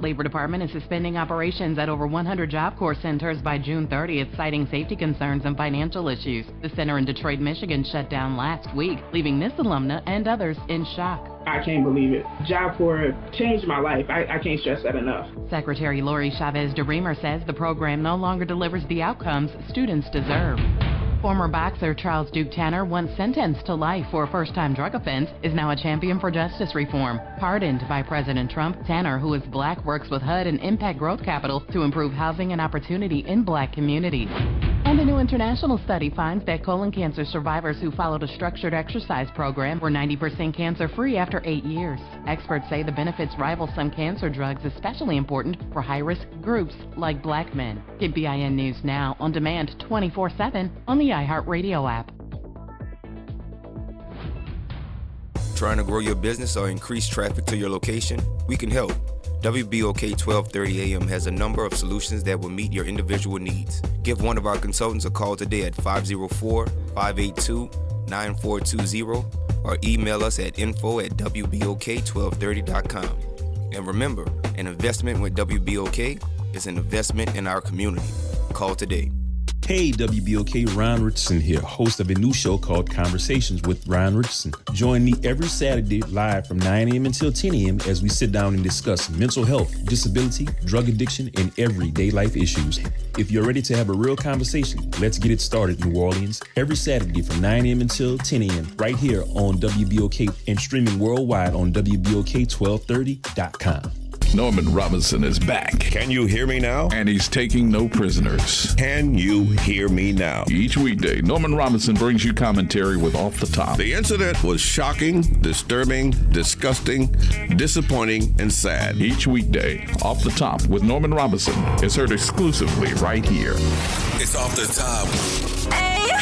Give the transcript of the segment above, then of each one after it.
Labor Department is suspending operations at over 100 Job Corps centers by June 30th, citing safety concerns and financial issues. The center in Detroit, Michigan shut down last week, leaving this alumna and others in shock. I can't believe it. Job Corps changed my life. I can't stress that enough. Secretary Lori Chavez DeRemer says the program no longer delivers the outcomes students deserve. Former boxer Charles Duke Tanner, once sentenced to life for a first-time drug offense, is now a champion for justice reform. Pardoned by President Trump, Tanner, who is black, works with HUD and Impact Growth Capital to improve housing and opportunity in black communities. And a new international study finds that colon cancer survivors who followed a structured exercise program were 90% cancer-free after 8 years. Experts say the benefits rival some cancer drugs, especially important for high-risk groups like black men. Get BIN News Now on demand 24/7 on the iHeartRadio app. Trying to grow your business or increase traffic to your location? We can help. WBOK 1230 AM has a number of solutions that will meet your individual needs. Give one of our consultants a call today at 504-582-9420 or email us at info@wbok1230.com. And remember, an investment with WBOK is an investment in our community. Call today. Hey, WBOK, Ron Richardson here, host of a new show called Conversations with Ron Richardson. Join me every Saturday live from 9 a.m. until 10 a.m. as we sit down and discuss mental health, disability, drug addiction, and everyday life issues. If you're ready to have a real conversation, let's get it started, New Orleans, every Saturday from 9 a.m. until 10 a.m. right here on WBOK and streaming worldwide on WBOK1230.com. Norman Robinson is back. Can you hear me now? And he's taking no prisoners. Can you hear me now? Each weekday, Norman Robinson brings you commentary with Off the Top. The incident was shocking, disturbing, disgusting, disappointing, and sad. Each weekday, Off the Top with Norman Robinson is heard exclusively right here. It's Off the Top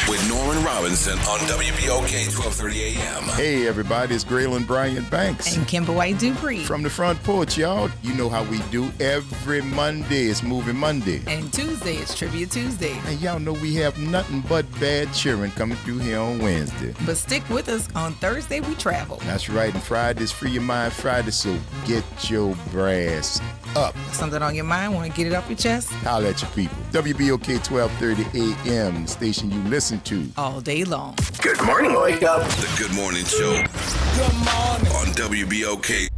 with Norman Robinson on WBOK 1230 AM. Hey everybody, it's Graylin Bryant Banks. And Kimber White Dupree. From the front porch, y'all. You know how we do. Every Monday is Movie Monday. And Tuesday is Trivia Tuesday. And y'all know we have nothing but bad cheering coming through here on Wednesday. But stick with us. On Thursday, we travel. That's right. And Friday's Free Your Mind Friday, so get your brass up. Something on your mind? Want to get it off your chest? Holla at your people. WBOK 1230 AM, the station you listen to all day long. Good morning, wake up. The Good Morning Show. Good morning. On WBOK.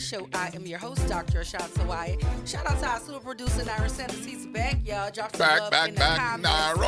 Show. I am your host, Dr. Ashad Sawaya. Shout out to our super producer, Naira Sanders. He's back, y'all. Drop some love in the comments. He's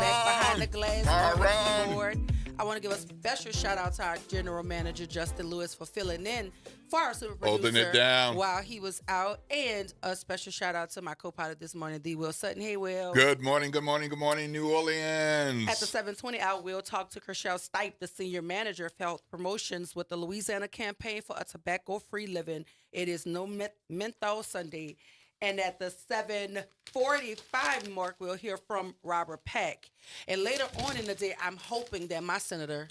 back behind the glass on the keyboard. I want to give a special shout out to our general manager, Justin Lewis, for filling in for our super producer holding it down while he was out. And a special shout out to my co-pilot this morning, D. Will Sutton. Hey, Will. Good morning, good morning, good morning, New Orleans. At the 7:20 hour, we'll talk to Kershell Stipe, the senior manager of health promotions with the Louisiana Campaign for a Tobacco-Free Living. It is No Menthol Sunday. And at the 7:45 mark, we'll hear from Robert Peck. And later on in the day, I'm hoping that my Senator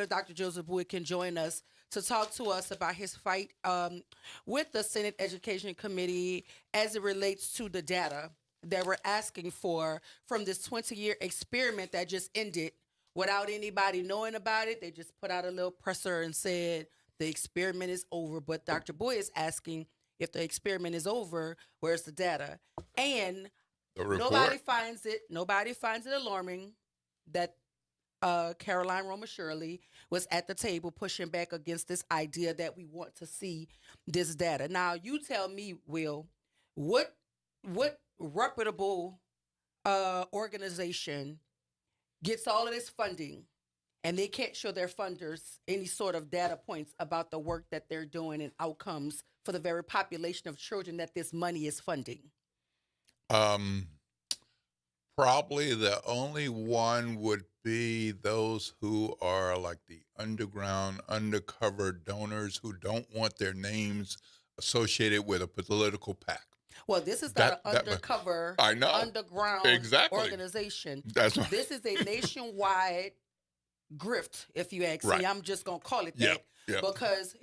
Dr. Joseph Boyd, can join us to talk to us about his fight with the Senate Education Committee as it relates to the data that we're asking for from this 20-year experiment that just ended without anybody knowing about it. They just put out a little presser and said the experiment is over. But Dr. Boyd is asking, if the experiment is over, where's the data? And nobody finds it alarming that Caroline Roma Shirley was at the table pushing back against this idea that we want to see this data. Now, you tell me, Will, what reputable organization gets all of this funding and they can't show their funders any sort of data points about the work that they're doing and outcomes for the very population of children that this money is funding? Probably the only one would be those who are like the undercover donors who don't want their names associated with a political PAC. Well, this is not an undercover, underground organization. This is a nationwide grift, if you ask me. I'm just going to call it that. Because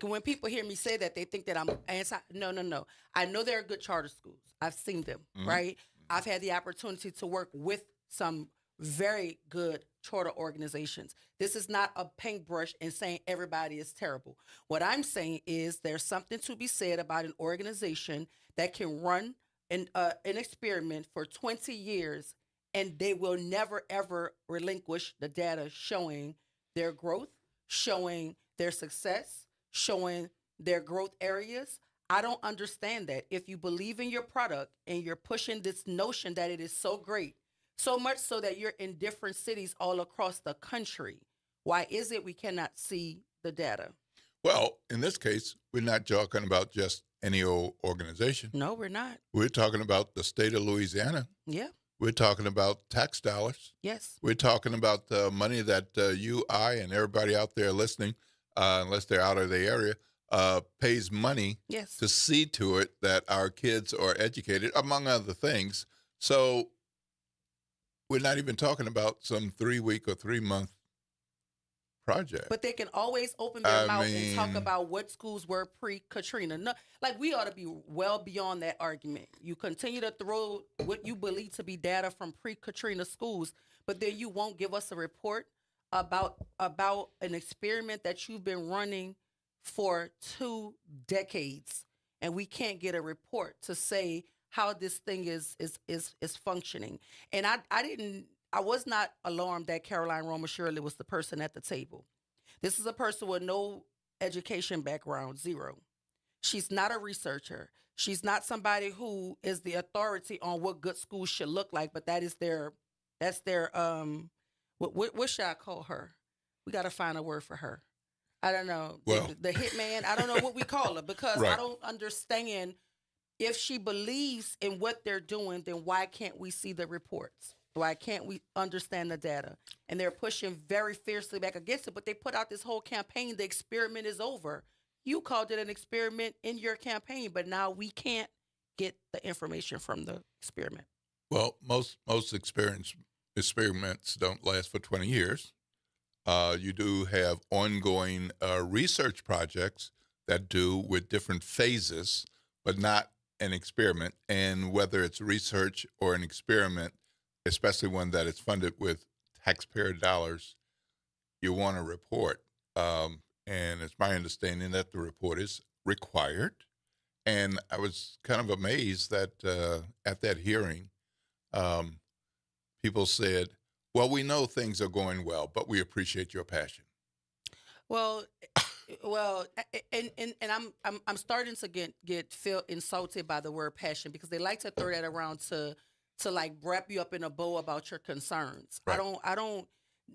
when people hear me say that, they think that I'm anti. No. I know there are good charter schools. I've seen them, right? I've had the opportunity to work with some very good charter organizations. This is not a paintbrush and saying everybody is terrible. What I'm saying is there's something to be said about an organization that can run an experiment for 20 years and they will never, ever relinquish the data showing their growth, showing their success, showing their growth areas. I don't understand that. If you believe in your product and you're pushing this notion that it is so great, so much so that you're in different cities all across the country, why is it we cannot see the data? Well, in this case, we're not talking about just any old organization. No, we're not. We're talking about the state of Louisiana. Yeah. We're talking about tax dollars. Yes. We're talking about the money that you, I, and everybody out there listening, unless they're out of the area, pays money to see to it that our kids are educated, among other things. So we're not even talking about some 3-week or 3-month project. But they can always open their mouth and talk about what schools were pre-Katrina. No, like, we ought to be well beyond that argument. You continue to throw what you believe to be data from pre-Katrina schools, but then you won't give us a report about an experiment that you've been running for 2 decades, and we can't get a report to say how this thing is functioning. And I was not alarmed that Caroline Roma Shirley was the person at the table. This is a person with no education background, zero. She's not a researcher. She's not somebody who is the authority on what good schools should look like, but that's their what should I call her? We got to find a word for her. I don't know. Well, the hitman, I don't know what we call her, because I don't understand. If she believes in what they're doing, then why can't we see the reports? Why can't we understand the data? And they're pushing very fiercely back against it, but they put out this whole campaign, the experiment is over. You called it an experiment in your campaign, but now we can't get the information from the experiment. Well, most experiments don't last for 20 years. You do have ongoing research projects that do with different phases, but not an experiment. And whether it's research or an experiment, especially one that is funded with taxpayer dollars, you want a report. And it's my understanding that the report is required. And I was kind of amazed that at that hearing, people said, well, we know things are going well, but we appreciate your passion. Well, and I'm starting to feel insulted by the word passion, because they like to throw that around to like wrap you up in a bow about your concerns. Right. I don't,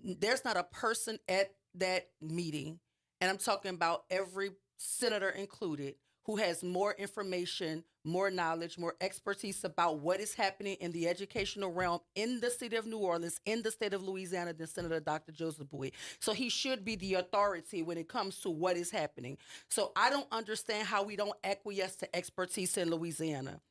there's not a person at that meeting, and I'm talking about every senator included, who has more information, more knowledge, more expertise about what is happening in the educational realm in the city of New Orleans, in the state of Louisiana, than Senator Dr. Joseph Bowie. So he should be the authority when it comes to what is happening. So I don't understand how we don't acquiesce to expertise in Louisiana.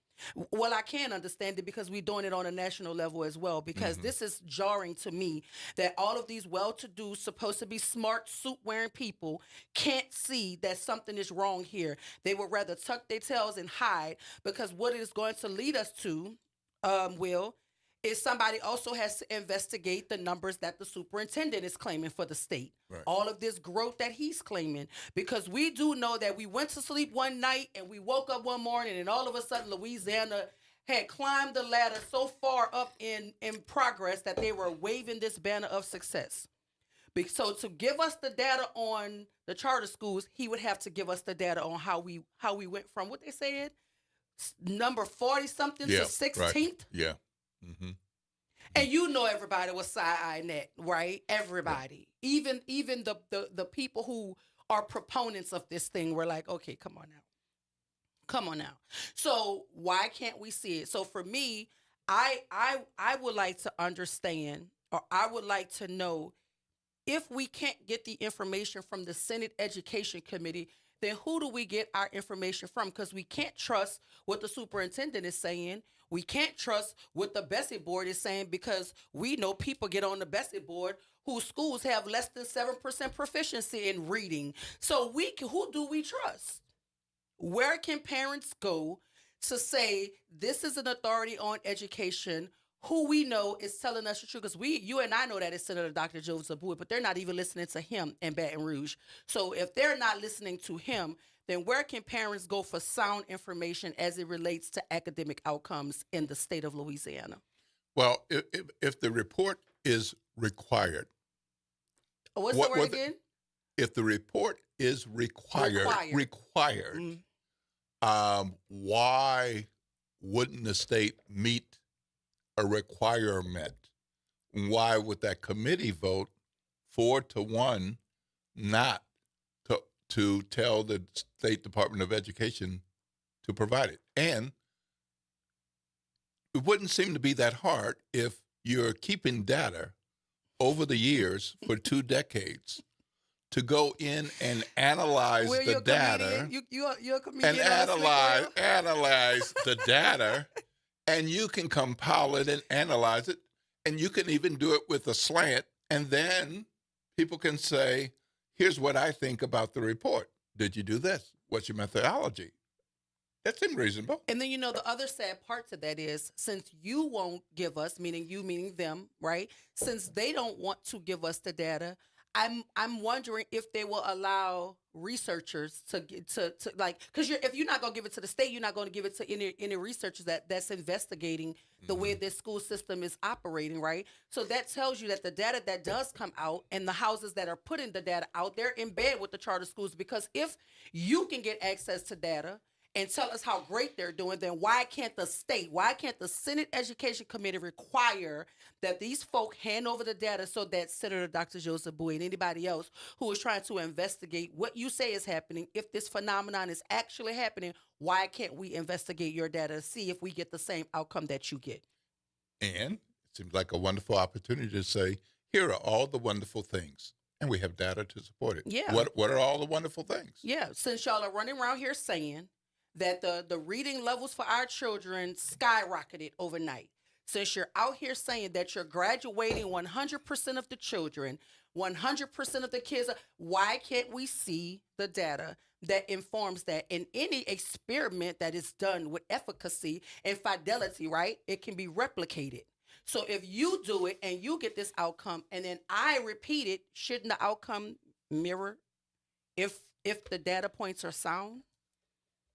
Well, I can understand it because we're doing it on a national level as well, because this is jarring to me that all of these well-to-do, supposed to be smart, suit-wearing people can't see that something is wrong here. They would rather tuck their tails and hide, because what it is going to lead us to, Will, is somebody also has to investigate the numbers that the superintendent is claiming for the state. Right. All of this growth that he's claiming, because we do know that we went to sleep one night and we woke up one morning and all of a sudden Louisiana had climbed the ladder so far up in progress that they were waving this banner of success. So to give us the data on the charter schools, he would have to give us the data on how we went from what they said, number 40-something to 16th. Right. Yeah. Mm-hmm. And you know everybody was side-eyeing that, right? Everybody. Even the people who are proponents of this thing were like, okay, come on now. So why can't we see it? So for me, I would like to understand, or I would like to know, if we can't get the information from the Senate Education Committee, then who do we get our information from? Because we can't trust what the superintendent is saying. We can't trust what the Bessie board is saying, because we know people get on the Bessie board whose schools have less than 7% proficiency in reading. So who do we trust? Where can parents go to say this is an authority on education who we know is telling us the truth? Because you and I know that it's Senator Dr. Joseph Bowie, but they're not even listening to him in Baton Rouge. So if they're not listening to him, then where can parents go for sound information as it relates to academic outcomes in the state of Louisiana? Well, if the report is required. What's the word again? If the report is required. Why wouldn't the state meet a requirement? Why would that committee vote 4-1 not to tell the State Department of Education to provide it? And it wouldn't seem to be that hard if you're keeping data over the years for 2 decades to go in and analyze the data. You're a comedian. And analyze the data, and you can compile it and analyze it, and you can even do it with a slant, and then people can say, here's what I think about the report. Did you do this? What's your methodology? That seems reasonable. And then, the other sad part to that is, since you won't give us, meaning you, meaning them, right? Since they don't want to give us the data, I'm wondering if they will allow researchers to like, because if you're not going to give it to the state, you're not going to give it to any researchers that's investigating the way this school system is operating, right? So that tells you that the data that does come out and the houses that are putting the data out, they're in bed with the charter schools, because if you can get access to data and tell us how great they're doing, then why can't the Senate Education Committee require that these folk hand over the data so that Senator Dr. Joseph Bowie and anybody else who is trying to investigate what you say is happening, if this phenomenon is actually happening, why can't we investigate your data to see if we get the same outcome that you get? And it seems like a wonderful opportunity to say, here are all the wonderful things, and we have data to support it. Yeah. What are all the wonderful things? Yeah, since y'all are running around here saying that the reading levels for our children skyrocketed overnight. Since you're out here saying that you're graduating 100% of the children, 100% of the kids, why can't we see the data that informs that? In any experiment that is done with efficacy and fidelity, right, it can be replicated. So if you do it and you get this outcome and then I repeat it, shouldn't the outcome mirror if the data points are sound?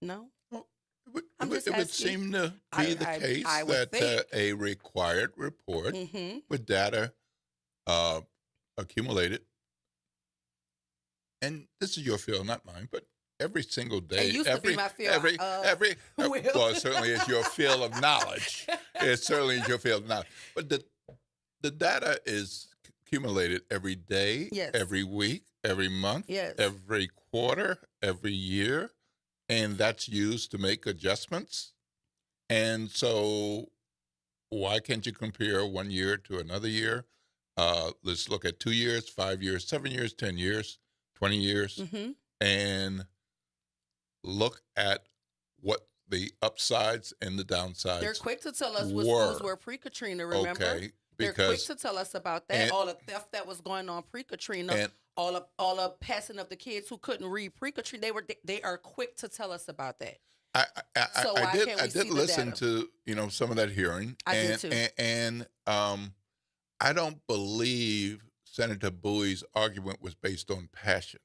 No? Well, it would seem to be the case that a required report with data accumulated, and this is your field, not mine, but every single day, it used to be my field. Well, it certainly is your field of knowledge. It certainly is your field of knowledge. But the data is accumulated every day, yes, every week, every month, yes, every quarter, every year. and that's used to make adjustments. And so why can't you compare 1 year to another year? Let's look at 2 years, 5 years, 7 years, 10 years, 20 years, and look at what the upsides and the downsides. They're quick to tell us what schools were pre-Katrina, remember? Okay, they're quick to tell us about that. All the theft that was going on pre-Katrina, all the passing of the kids who couldn't read pre-Katrina, they are quick to tell us about that. I did listen to some of that hearing. I did too. And I don't believe Senator Bowie's argument was based on passion.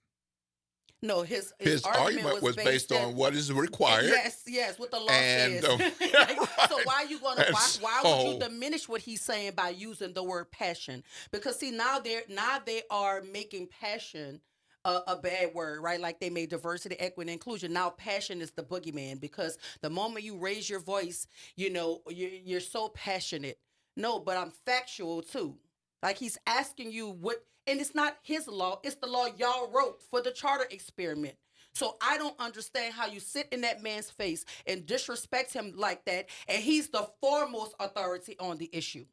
No, his argument was based on what is required. Yes, what the law says. So why are you going to? Why would you diminish what he's saying by using the word passion? Because see, now they are making passion a bad word, right? Like they made diversity, equity, and inclusion. Now passion is the boogeyman because the moment you raise your voice, you're so passionate. No, but I'm factual too. Like he's asking you what. And it's not his law. It's the law y'all wrote for the charter experiment. So I don't understand how you sit in that man's face and disrespect him like that. And he's the foremost authority on the issue.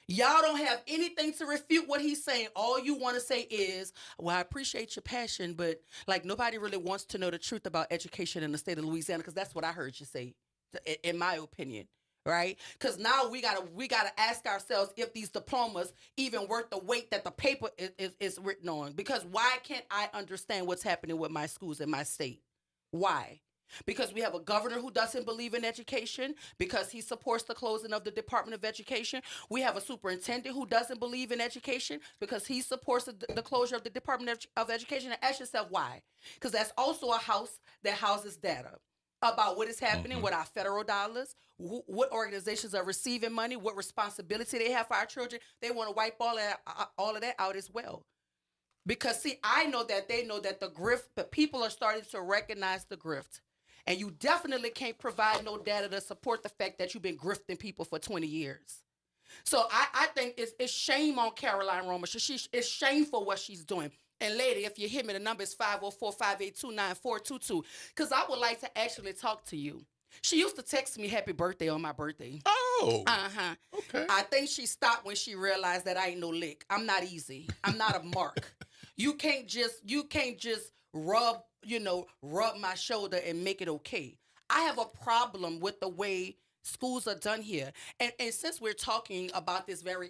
Y'all don't have anything to refute what he's saying. All you want to say is, well, I appreciate your passion, but like nobody really wants to know the truth about education in the state of Louisiana, because that's what I heard you say, in my opinion. Right? Because now we gotta ask ourselves if these diplomas even worth the weight that the paper is written on. Because why can't I understand what's happening with my schools in my state? Why? Because we have a governor who doesn't believe in education, because he supports the closing of the Department of Education. We have a superintendent who doesn't believe in education because he supports the closure of the Department of Education. And ask yourself why. Because that's also a house that houses data about what is happening with our federal dollars, what organizations are receiving money, what responsibility they have for our children. They want to wipe all of that out as well. Because, see, I know that they know that the people are starting to recognize the grift. And you definitely can't provide no data to support the fact that you've been grifting people for 20 years. So I think it's shame on Caroline Romer. It's shameful what she's doing. And lady, if you hit me, the number is 504-582-9422. Because I would like to actually talk to you. She used to text me happy birthday on my birthday. Oh. Uh-huh. Okay. I think she stopped when she realized that I ain't no lick. I'm not easy. I'm not a mark. You can't just rub my shoulder and make it okay. I have a problem with the way schools are done here. And since we're talking about this very,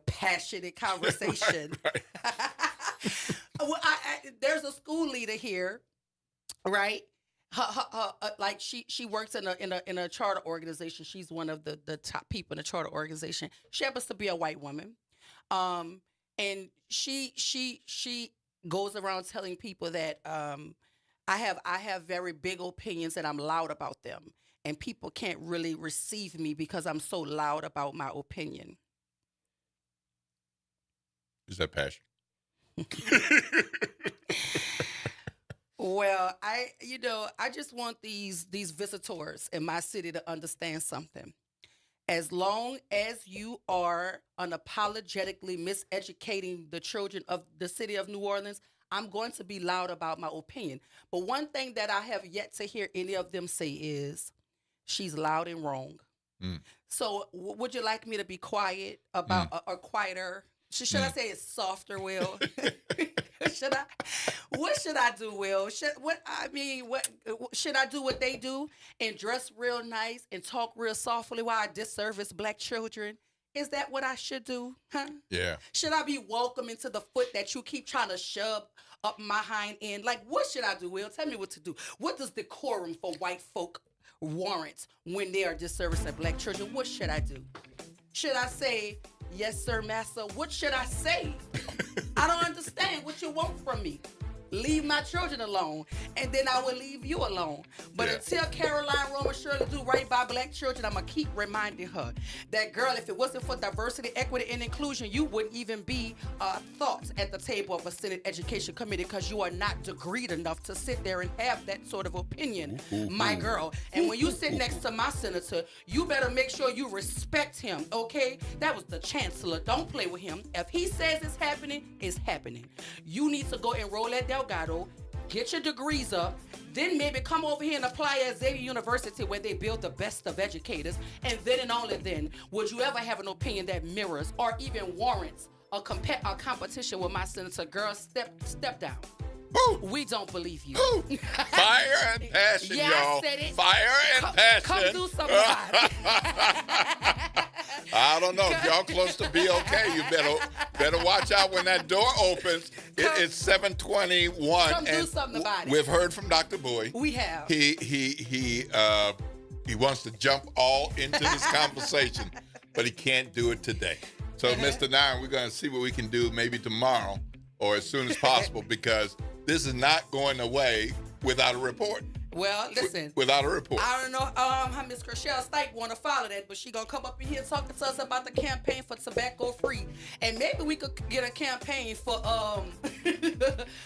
passionate conversation, right. Well, there's a school leader here, right? Like she works in a charter organization. She's one of the top people in the charter organization. She happens to be a white woman, and she goes around telling people that I have very big opinions and I'm loud about them, and people can't really receive me because I'm so loud about my opinion. Is that passion? Well, I just want these visitors in my city to understand something. As long as you are unapologetically miseducating the children of the city of New Orleans, I'm going to be loud about my opinion. But one thing that I have yet to hear any of them say is, she's loud and wrong. So would you like me to be quiet about or quieter? Should I say it's softer, Will? What should I do, Will? Should I do what they do and dress real nice and talk real softly while I disservice black children? Is that what I should do? Huh? Yeah. Should I be welcoming to the foot that you keep trying to shove up my hind end? Like, what should I do, Will? Tell me what to do. What does decorum for white folk warrant when they are disservicing black children? What should I do? Should I say, yes, sir, massa? What should I say? I don't understand what you want from me. Leave my children alone, and then I will leave you alone. But until Caroline Romer Shirley do right by black children, I'm going to keep reminding her that, girl, if it wasn't for diversity, equity, and inclusion, you wouldn't even be thought at the table of a Senate Education Committee, because you are not degreed enough to sit there and have that sort of opinion, my girl. And when you sit next to my senator, you better make sure you respect him, okay? That was the chancellor. Don't play with him. If he says it's happening, it's happening. You need to go enroll at Delgado, get your degrees up, Then maybe come over here and apply at Xavier University where they build the best of educators. And then and only then would you ever have an opinion that mirrors or even warrants a competition with my senator. Girl, step down. Ooh. We don't believe you. Fire and passion, yeah, y'all. I said it. Fire and passion. Come do something about it. I don't know. If y'all close to BOK, you better watch out when that door opens. It's 7:21. Come do something about it. We've heard from Dr. Bowie. We have. He wants to jump all into this conversation, but he can't do it today. So, Mr. Nine, we're going to see what we can do maybe tomorrow or as soon as possible because this is not going away without a report. Well, listen. Without a report. I don't know how Miss Chriselle Stipe want to follow that, but she going to come up in here talking to us about the campaign for tobacco free. And maybe we could get a campaign for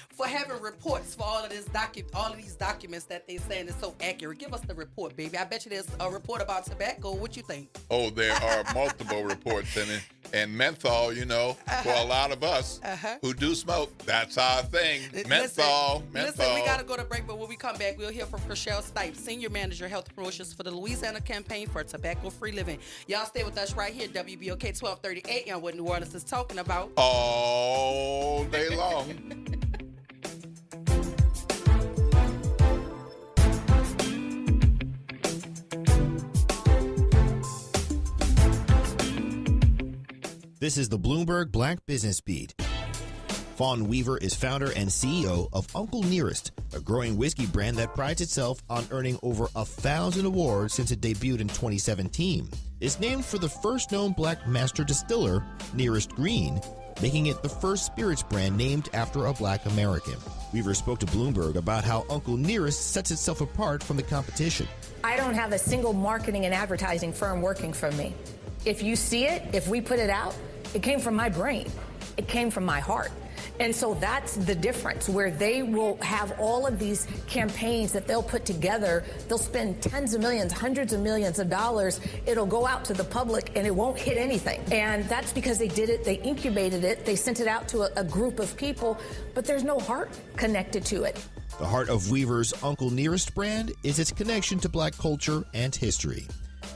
for having reports for all of these documents that they saying is so accurate. Give us the report, baby. I bet you there's a report about tobacco. What you think? Oh, there are multiple reports in it. And menthol, for a lot of us who do smoke, that's our thing. Menthol. Listen, we got to go to break, but when we come back, we'll hear from Chriselle Stipe, Senior Manager, Health Promotions for the Louisiana Campaign for Tobacco-Free Living. Y'all stay with us right here, WBOK 1230 AM, what New Orleans is talking about. All day long. This is the Bloomberg Black Business Beat. Fawn Weaver is founder and CEO of Uncle Nearest, a growing whiskey brand that prides itself on earning over 1,000 awards since it debuted in 2017. It's named for the first known black master distiller, Nearest Green, making it the first spirits brand named after a black American. Weaver spoke to Bloomberg about how Uncle Nearest sets itself apart from the competition. I don't have a single marketing and advertising firm working for me. If you see it, if we put it out, it came from my brain. It came from my heart. And so that's the difference, where they will have all of these campaigns that they'll put together. They'll spend tens of millions, hundreds of millions of dollars. It'll go out to the public and it won't hit anything. And that's because they did it, they incubated it, they sent it out to a group of people, but there's no heart connected to it. The heart of Weaver's Uncle Nearest brand is its connection to black culture and history.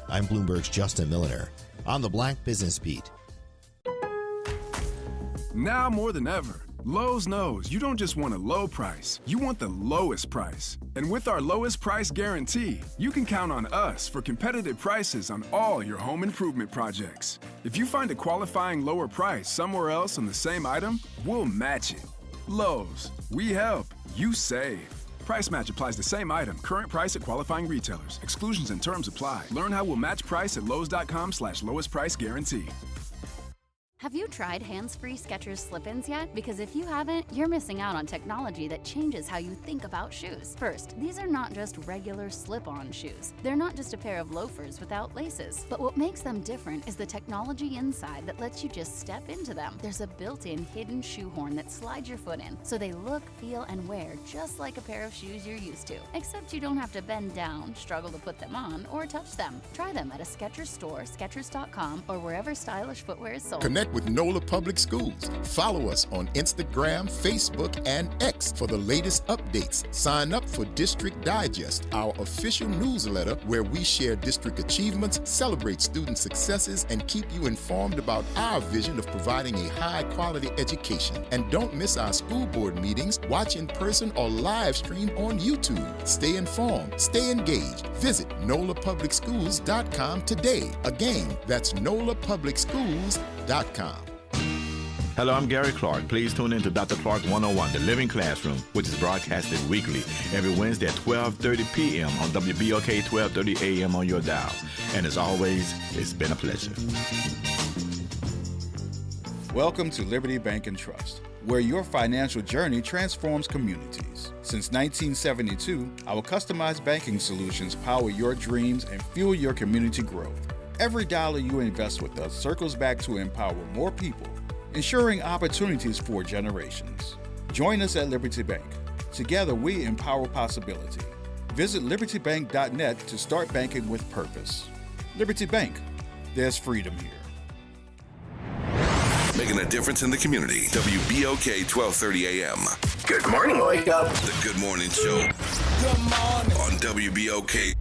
I'm Bloomberg's Justin Milliner on the Black Business Beat. Now more than ever, Lowe's knows you don't just want a low price, you want the lowest price. And with our lowest price guarantee, you can count on us for competitive prices on all your home improvement projects. If you find a qualifying lower price somewhere else on the same item, we'll match it. Lowe's, we help, you save. Price match applies the same item. Current price at qualifying retailers. Exclusions and terms apply. Learn how we'll match price at Lowes.com/lowest price guarantee. Have you tried hands-free Skechers slip-ins yet? Because if you haven't, you're missing out on technology that changes how you think about shoes. First, these are not just regular slip-on shoes. They're not just a pair of loafers without laces. But what makes them different is the technology inside that lets you just step into them. There's a built-in hidden shoehorn that slides your foot in, so they look, feel, and wear just like a pair of shoes you're used to. Except you don't have to bend down, struggle to put them on, or touch them. Try them at a Skechers store, Skechers.com, or wherever stylish footwear is sold. Connect with NOLA Public Schools. Follow us on Instagram, Facebook, and X for the latest updates. Sign up for District Digest, our official newsletter where we share district achievements, celebrate student successes, and keep you informed about our vision of providing a high-quality education. And don't miss our school board meetings. Watch in person or live stream on YouTube. Stay informed, stay engaged. Visit NOLAPublicSchools.com today. Again, that's NOLAPublicSchools.com. Hello, I'm Gary Clark. Please tune in to Dr. Clark 101, The Living Classroom, which is broadcasted weekly every Wednesday at 12:30 p.m. on WBOK 1230 AM on your dial. And as always, it's been a pleasure. Welcome to Liberty Bank and Trust, where your financial journey transforms communities. Since 1972, our customized banking solutions power your dreams and fuel your community growth. Every dollar you invest with us circles back to empower more people, ensuring opportunities for generations. Join us at Liberty Bank. Together, we empower possibility. Visit libertybank.net to start banking with purpose. Liberty Bank, there's freedom here. making a difference in the community. WBOK 1230 AM. Good morning, wake up. The Good Morning Show. Good morning. On WBOK.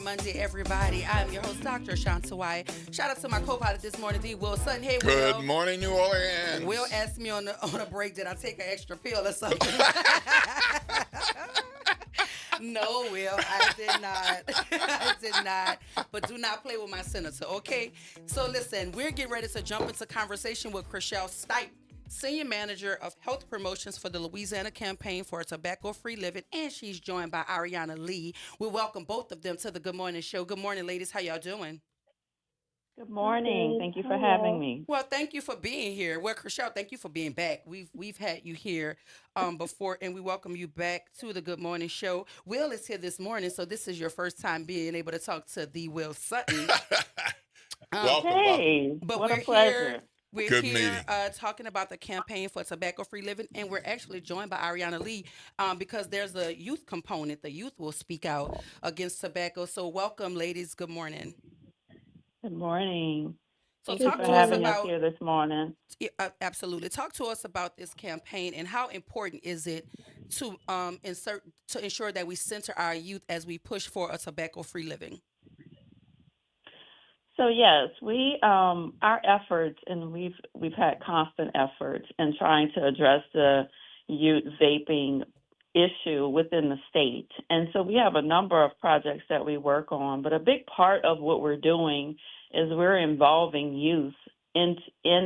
Monday, everybody. I'm your host, Dr. Ashanta Wyatt. Shout out to my co-pilot this morning, D. Will Sutton. Hey, Will. Good morning, New Orleans. Will asked me on a break, did I take an extra pill or something? No, Will, I did not. I did not. But do not play with my senator, okay? So listen, we're getting ready to jump into conversation with Chriselle Stipe, Senior Manager of Health Promotions for the Louisiana Campaign for a Tobacco-Free Living, and she's joined by Ariana Lee. We welcome both of them to the Good Morning Show. Good morning, ladies. How y'all doing? Good morning. Thank you for having me. Well, thank you for being here. Well, Chriselle, thank you for being back. We've had you here before, and we welcome you back to the Good Morning Show. Will is here this morning, so this is your first time being able to talk to the Will Sutton. Welcome. Hey, but what we're a pleasure. Here. We're Good here talking about the campaign for tobacco-free living, and we're actually joined by Ariana Lee because there's a youth component. The youth will speak out against tobacco. So welcome, ladies. Good morning. Good morning. So Thank you for having us here this morning. Absolutely. Talk to us about this campaign and how important is it to ensure that we center our youth as we push for a tobacco-free living? So yes, our efforts, and we've had constant efforts in trying to address the youth vaping issue within the state. And so we have a number of projects that we work on, but a big part of what we're doing is we're involving youth in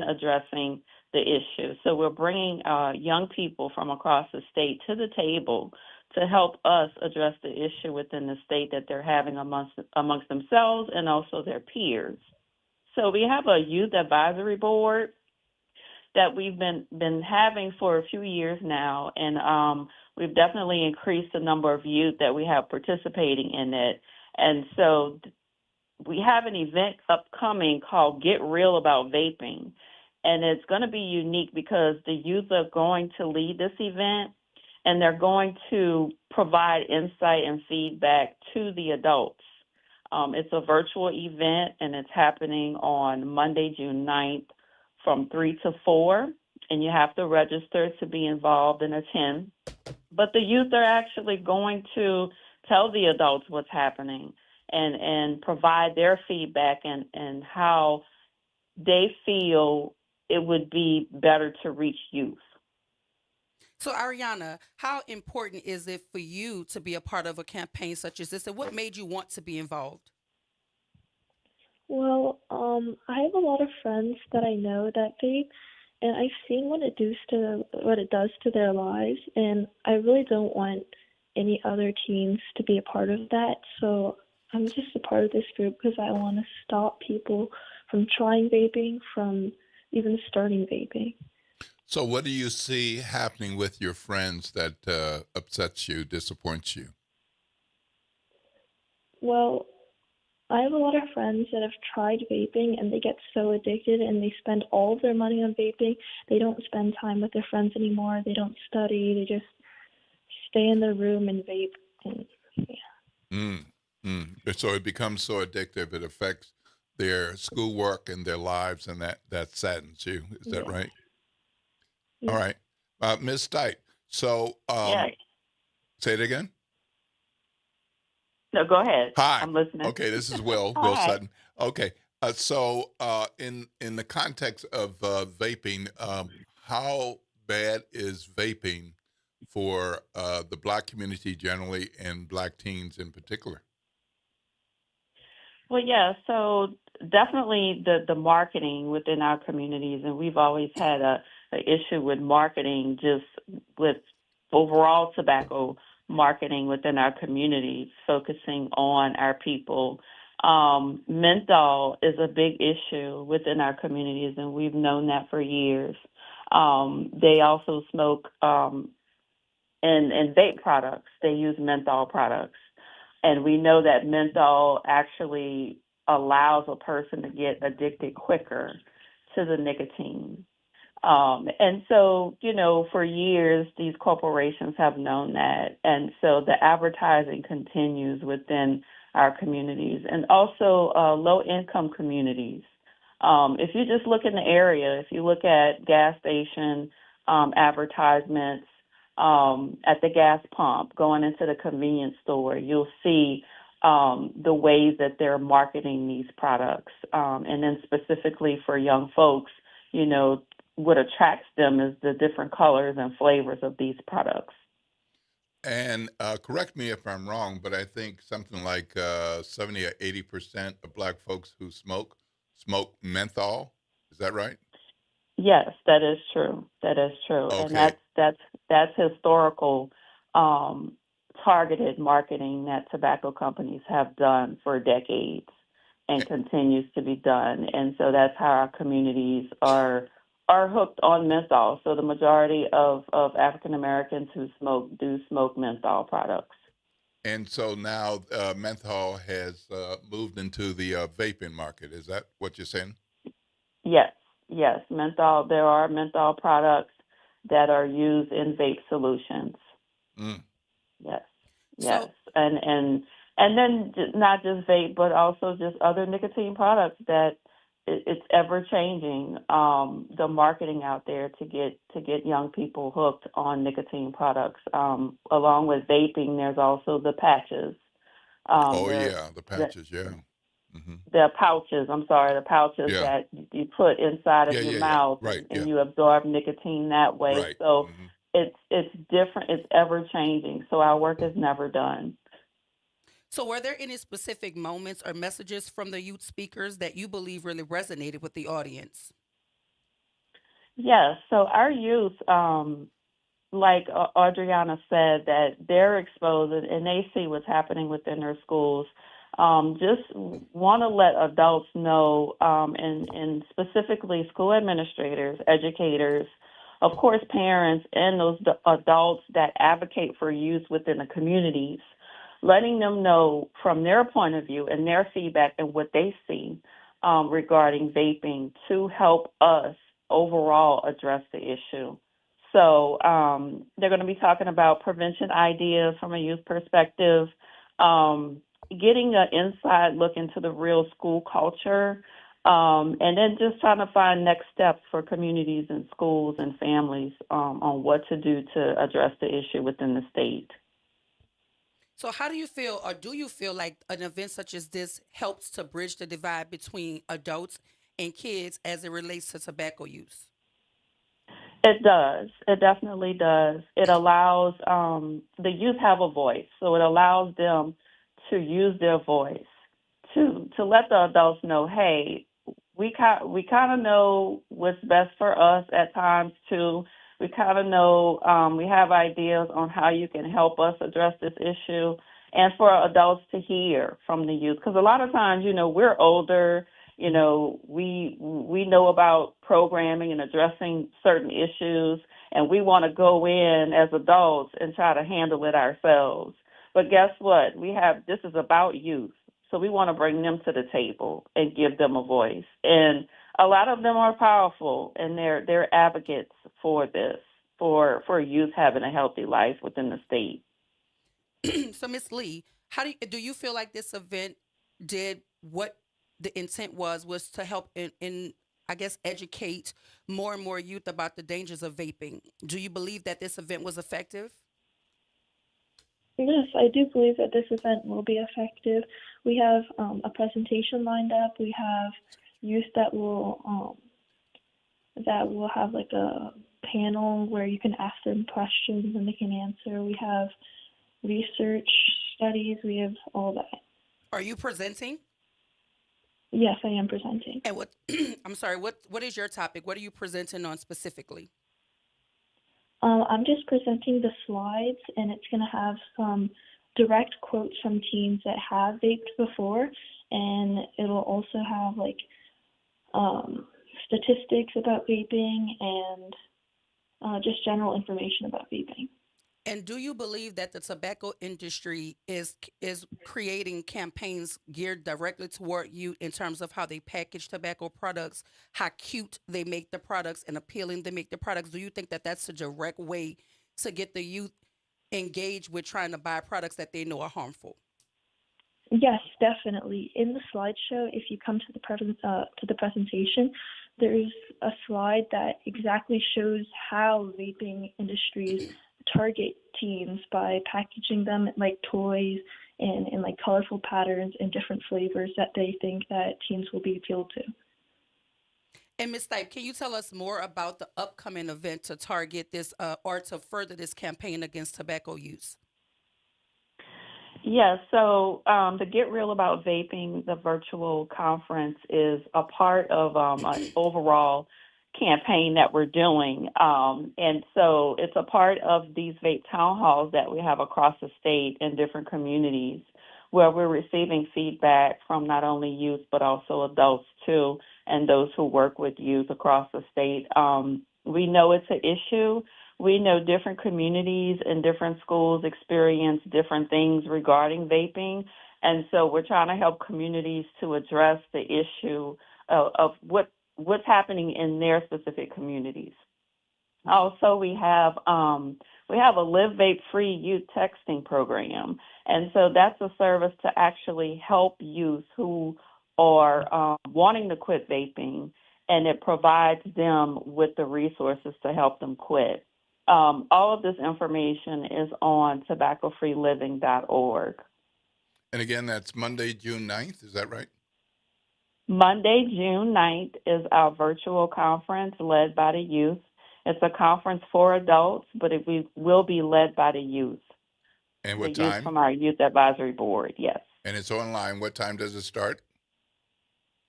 addressing the issue. So we're bringing young people from across the state to the table to help us address the issue within the state that they're having amongst themselves and also their peers. So we have a youth advisory board that we've been having for a few years now, and we've definitely increased the number of youth that we have participating in it. And so we have an event upcoming called Get Real About Vaping, and it's going to be unique because the youth are going to lead this event, and they're going to provide insight and feedback to the adults. It's a virtual event, and it's happening on Monday, June 9th from 3 to 4, and you have to register to be involved and attend. But the youth are actually going to tell the adults what's happening and provide their feedback and how they feel it would be better to reach youth. So, Ariana, how important is it for you to be a part of a campaign such as this, and what made you want to be involved? Well, I have a lot of friends that I know that vape, and I've seen what it does to their lives, and I really don't want any other teens to be a part of that. So I'm just a part of this group because I want to stop people from trying vaping, from even starting vaping. So what do you see happening with your friends that upsets you, disappoints you? Well, I have a lot of friends that have tried vaping and they get so addicted and they spend all of their money on vaping. They don't spend time with their friends anymore. They don't study. They just stay in their room and vape. And, yeah. So it becomes so addictive, it affects their schoolwork and their lives, and that saddens you. Is that right? Yeah. All right. Ms. Stipe, so say it again. No, go ahead. Hi. I'm listening. Okay, this is Will Sutton. Okay, so in the context of vaping, how bad is vaping for the Black community generally and Black teens in particular? Well, yeah, so definitely the marketing within our communities, and we've always had an issue with marketing, just with overall tobacco marketing within our communities, focusing on our people Menthol is a big issue within our communities, and we've known that for years. They also smoke in vape products. They use menthol products. And we know that menthol actually allows a person to get addicted quicker to the nicotine. And so, for years, these corporations have known that. And so the advertising continues within our communities and also low-income communities. If you just look in the area, if you look at gas station advertisements at the gas pump, going into the convenience store, you'll see the ways that they're marketing these products. And then specifically for young folks, what attracts them is the different colors and flavors of these products. And correct me if I'm wrong, but I think something like 70 or 80% of Black folks who smoke menthol. Is that right? Yes, that is true. That is true. Okay. And that's historical targeted marketing that tobacco companies have done for decades and continues to be done. And so that's how our communities are hooked on menthol. So the majority of African Americans who smoke do smoke menthol products. And so now menthol has moved into the vaping market. Is that what you're saying? Yes, menthol. There are menthol products that are used in vape solutions. Yes. And then not just vape, but also just other nicotine products that it's ever changing. The marketing out there to get young people hooked on nicotine products. Along with vaping, there's also the patches. The patches, The pouches, the pouches that you put inside of your mouth and you absorb nicotine that way. Right. So it's different, it's ever changing. So our work is never done. So were there any specific moments or messages from the youth speakers that you believe really resonated with the audience? Yes. So our youth, like Adriana said, that they're exposed and they see what's happening within their schools. Just want to let adults know, and specifically school administrators, educators, of course, parents, and those adults that advocate for youth within the communities, letting them know from their point of view and their feedback and what they see regarding vaping to help us overall address the issue. So they're going to be talking about prevention ideas from a youth perspective, getting an inside look into the real school culture, and then just trying to find next steps for communities and schools and families on what to do to address the issue within the state. So how do you feel, or do you feel like an event such as this helps to bridge the divide between adults and kids as it relates to tobacco use? It does. It definitely does. It allows the youth have a voice, so it allows them to use their voice to let the adults know, hey, we kind of know what's best for us at times too. We kind of know we have ideas on how you can help us address this issue, and for adults to hear from the youth, because a lot of times, we're older. We know about programming and addressing certain issues, and we want to go in as adults and try to handle it ourselves. But guess what? This is about youth. So we want to bring them to the table and give them a voice. And a lot of them are powerful, and they're advocates for this, for youth having a healthy life within the state. So, Ms. Lee, how do you feel like this event did what the intent was to help in I guess, educate more and more youth about the dangers of vaping? Do you believe that this event was effective? Yes, I do believe that this event will be effective. We have a presentation lined up. We have youth that will have like a panel where you can ask them questions and they can answer. We have research studies. We have all that. Are you presenting? Yes, I am presenting. And what? I'm sorry. What is your topic? What are you presenting on specifically? I'm just presenting the slides, and it's going to have some direct quotes from teens that have vaped before, and it'll also have like statistics about vaping and just general information about vaping. And do you believe that the tobacco industry is creating campaigns geared directly toward youth in terms of how they package tobacco products, how cute they make the products, and appealing they make the products? Do you think that that's a direct way to get the youth engaged with trying to buy products that they know are harmful? Yes, definitely. In the slideshow, if you come to the presentation, there's a slide that exactly shows how vaping industries target teens by packaging them like toys and in like colorful patterns and different flavors that they think that teens will be appealed to. And Ms. Stipe, can you tell us more about the upcoming event to target this or to further this campaign against tobacco use? Yes, so the Get Real About Vaping, the virtual conference, is a part of an overall campaign that we're doing. And so it's a part of these vape town halls that we have across the state in different communities where we're receiving feedback from not only youth but also adults too, and those who work with youth across the state. We know it's an issue. We know different communities and different schools experience different things regarding vaping. And so we're trying to help communities to address the issue of what's happening in their specific communities. Also, we have a Live Vape Free youth texting program, and so that's a service to actually help youth who are wanting to quit vaping, and it provides them with the resources to help them quit. All of this information is on tobaccofreeliving.org. And again, that's Monday, June 9th. Is that right? Monday, June 9th is our virtual conference led by the youth. It's a conference for adults, but it will be led by the youth. And what the youth time? from our youth advisory board, yes. And it's online. What time does it start?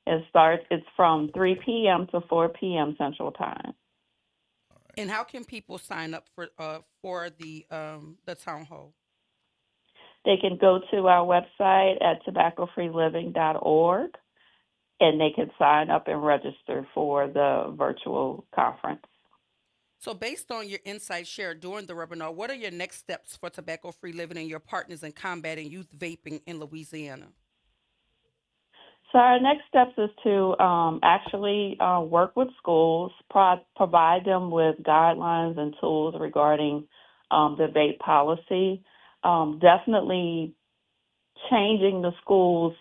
It's from 3 p.m. to 4 p.m. Central Time. And how can people sign up for the town hall? They can go to our website at tobaccofreeliving.org, and they can sign up and register for the virtual conference. So based on your insights shared during the webinar, what are your next steps for tobacco-free living and your partners in combating youth vaping in Louisiana? So our next steps is to actually work with schools, provide them with guidelines and tools regarding the vape policy, definitely changing the school's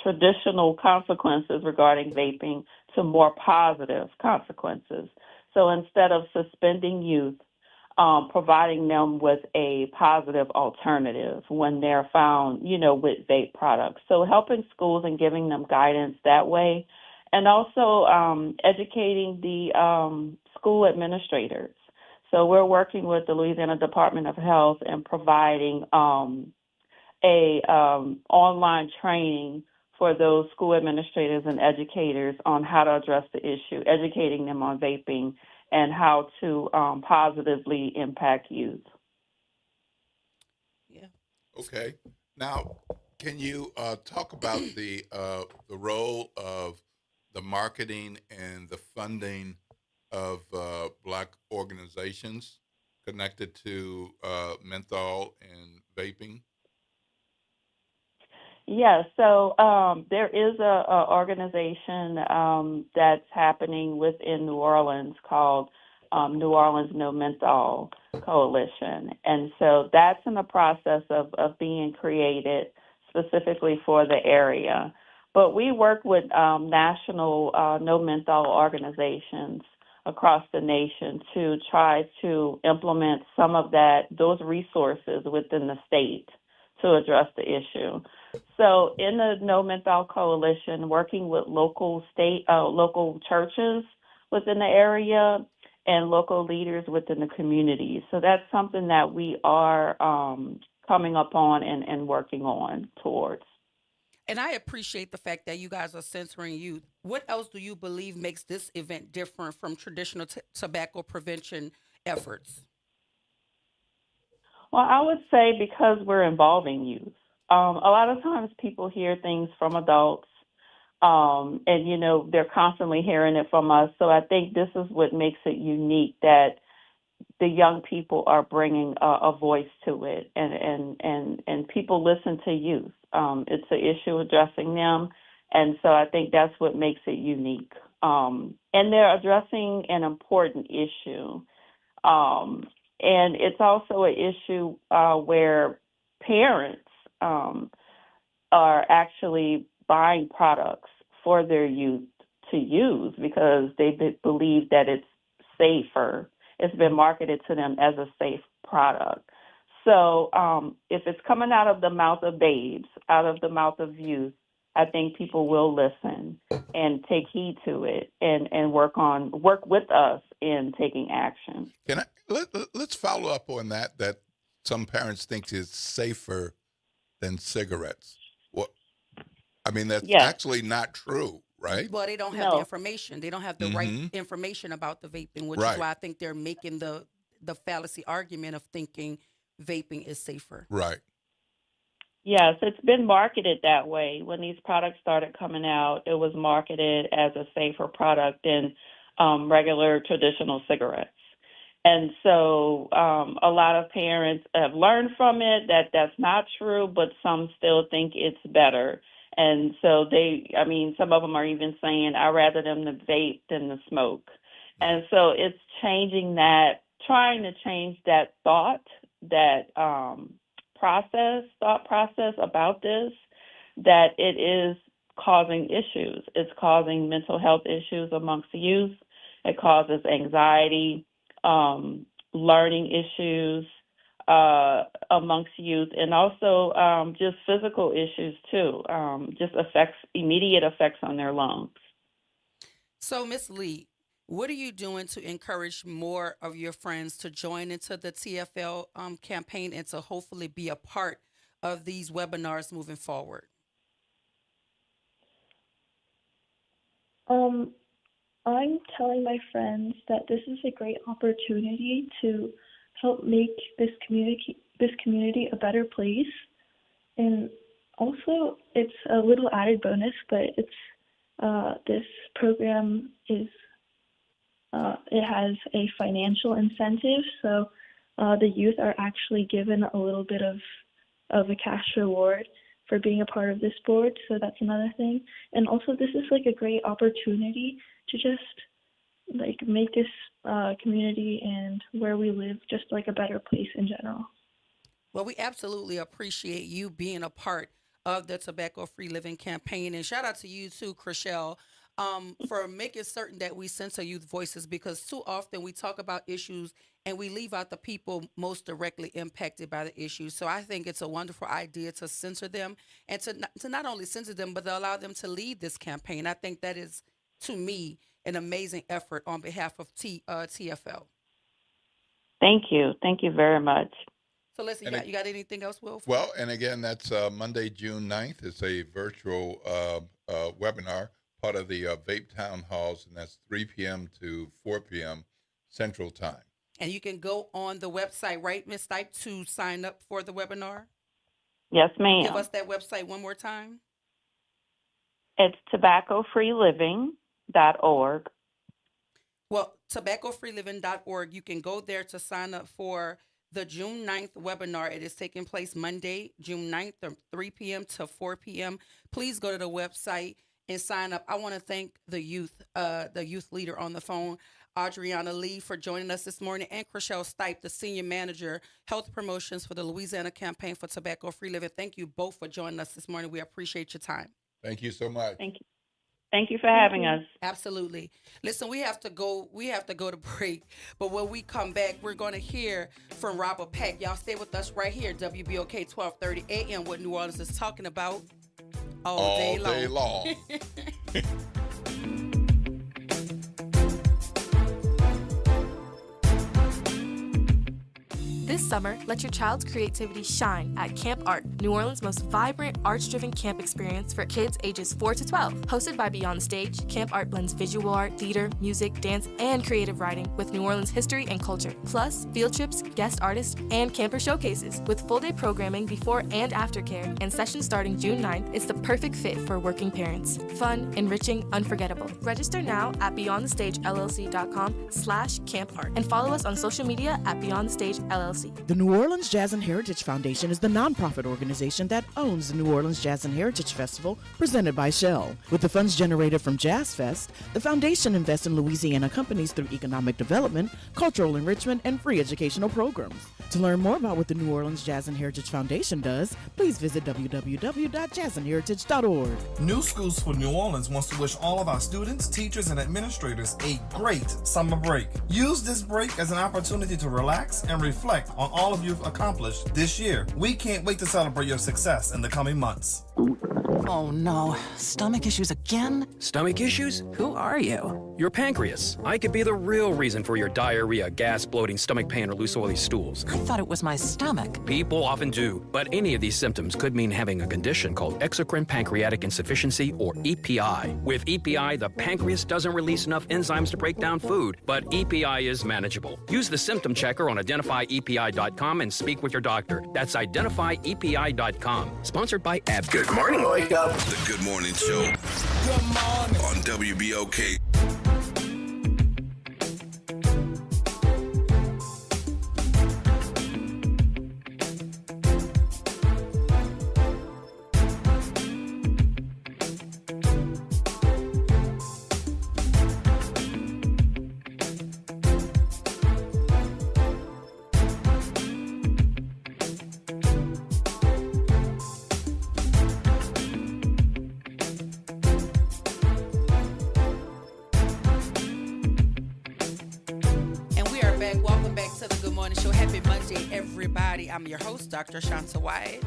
traditional consequences regarding vaping to more positive consequences. So instead of suspending youth, providing them with a positive alternative when they're found, with vape products. So helping schools and giving them guidance that way, and also educating the school administrators. So we're working with the Louisiana Department of Health and providing online training for those school administrators and educators on how to address the issue, educating them on vaping and how to positively impact youth. Yeah. Okay. Now, can you talk about the role of the marketing and the funding of Black organizations connected to menthol and vaping? Yes, so there is a organization that's happening within New Orleans called New Orleans No Menthol Coalition. And so that's in the process of being created specifically for the area. But we work with national no menthol organizations across the nation to try to implement some of those resources within the state to address the issue. So in the No Menthol Coalition, working with local churches within the area and local leaders within the community. So that's something that we are coming up on and working on towards. And I appreciate the fact that you guys are censoring youth. What else do you believe makes this event different from traditional tobacco prevention efforts? Well, I would say because we're involving youth. A lot of times people hear things from adults, and, you know, they're constantly hearing it from us. So I think this is what makes it unique, that the young people are bringing a voice to it, and people listen to youth. It's an issue addressing them, and so I think that's what makes it unique. And they're addressing an important issue, and it's also an issue where parents are actually buying products for their youth to use because they believe that it's safer. It's been marketed to them as a safe product. So if it's coming out of the mouth of babes, out of the mouth of youth, I think people will listen and take heed to it and work with us in taking action. Let's follow up on that some parents think is safer than cigarettes. Well, I mean, that's actually not true, right? Well, they don't have the information. They don't have the right information about the vaping, which is why I think they're making the fallacy argument of thinking vaping is safer. Right. Yes, it's been marketed that way. When these products started coming out, it was marketed as a safer product than regular traditional cigarettes. And so a lot of parents have learned from it that that's not true, but some still think it's better. And so some of them are even saying, I'd rather them to vape than to smoke. And so it's trying to change that thought process about this, that it is causing issues. It's causing mental health issues amongst the youth. It causes anxiety, learning issues amongst youth, and also just physical issues too, just immediate effects on their lungs. So, Ms. Lee, what are you doing to encourage more of your friends to join into the TFL campaign and to hopefully be a part of these webinars moving forward? I'm telling my friends that this is a great opportunity to help make this community a better place. And also, it's a little added bonus, but this program is it has a financial incentive, so the youth are actually given a little bit of a cash reward for being a part of this board, so that's another thing. And also, this is like a great opportunity to just like make this community and where we live just like a better place in general. Well, we absolutely appreciate you being a part of the Tobacco Free Living campaign, and shout out to you too, Chriselle, for making certain that we censor youth voices, because too often we talk about issues and we leave out the people most directly impacted by the issues. So I think it's a wonderful idea to censor them and to not only censor them, but to allow them to lead this campaign. I think that is, to me, an amazing effort on behalf of TFL. Thank you. Thank you very much. So listen, you got anything else, Will? Well, and again, that's Monday, June 9th. It's a virtual webinar, part of the Vape Town Halls, and that's 3 p.m. to 4 p.m. Central Time. And you can go on the website, right, Ms. Stipe, to sign up for the webinar? Yes, ma'am. Give us that website one more time. It's tobaccofreeliving.org. Well, tobaccofreeliving.org. You can go there to sign up for the June 9th webinar. It is taking place Monday, June 9th from 3 p.m. to 4 p.m. Please go to the website and sign up. I want to thank the youth leader on the phone, Adriana Lee, for joining us this morning, and Chriselle Stipe, the Senior Manager, Health Promotions for the Louisiana Campaign for Tobacco Free Living. Thank you both for joining us this morning. We appreciate your time. Thank you so much. Thank you. Thank you for having us. Absolutely. Listen, we have to go to break, but when we come back, we're going to hear from Robert Peck. Y'all stay with us right here, WBOK 1230 AM, what New Orleans is talking about all day long. This summer, let your child's creativity shine at Camp Art, New Orleans' most vibrant, arts-driven camp experience for kids ages 4 to 12. Hosted by Beyond the Stage, Camp Art blends visual art, theater, music, dance, and creative writing with New Orleans history and culture. Plus, field trips, guest artists, and camper showcases. With full-day programming before and after care and sessions starting June 9th, it's the perfect fit for working parents. Fun, enriching, unforgettable. Register now at beyondthestagellc.com/campart and follow us on social media at Beyond the Stage LLC. The New Orleans Jazz and Heritage Foundation is the nonprofit organization that owns the New Orleans Jazz and Heritage Festival presented by Shell. With the funds generated from Jazz Fest, the foundation invests in Louisiana companies through economic development, cultural enrichment, and free educational programs. To learn more about what the New Orleans Jazz and Heritage Foundation does, please visit www.jazzandheritage.org. New Schools for New Orleans wants to wish all of our students, teachers, and administrators a great summer break. Use this break as an opportunity to relax and reflect on all of you've accomplished this year. We can't wait to celebrate your success in the coming months. Oh no, stomach issues again? Stomach issues? Who are you? Your pancreas. I could be the real reason for your diarrhea, gas, bloating, stomach pain, or loose oily stools. I thought it was my stomach. People often do, but any of these symptoms could mean having a condition called exocrine pancreatic insufficiency, or EPI. With EPI, the pancreas doesn't release enough enzymes to break down food, but EPI is manageable. Use the symptom checker on identifyepi.com and speak with your doctor. That's identifyepi.com. Sponsored by AbbVie. Good morning, wake up. The Good Morning Show. Good morning. On WBOK. I'm your host, Dr. Shanta Wyatt.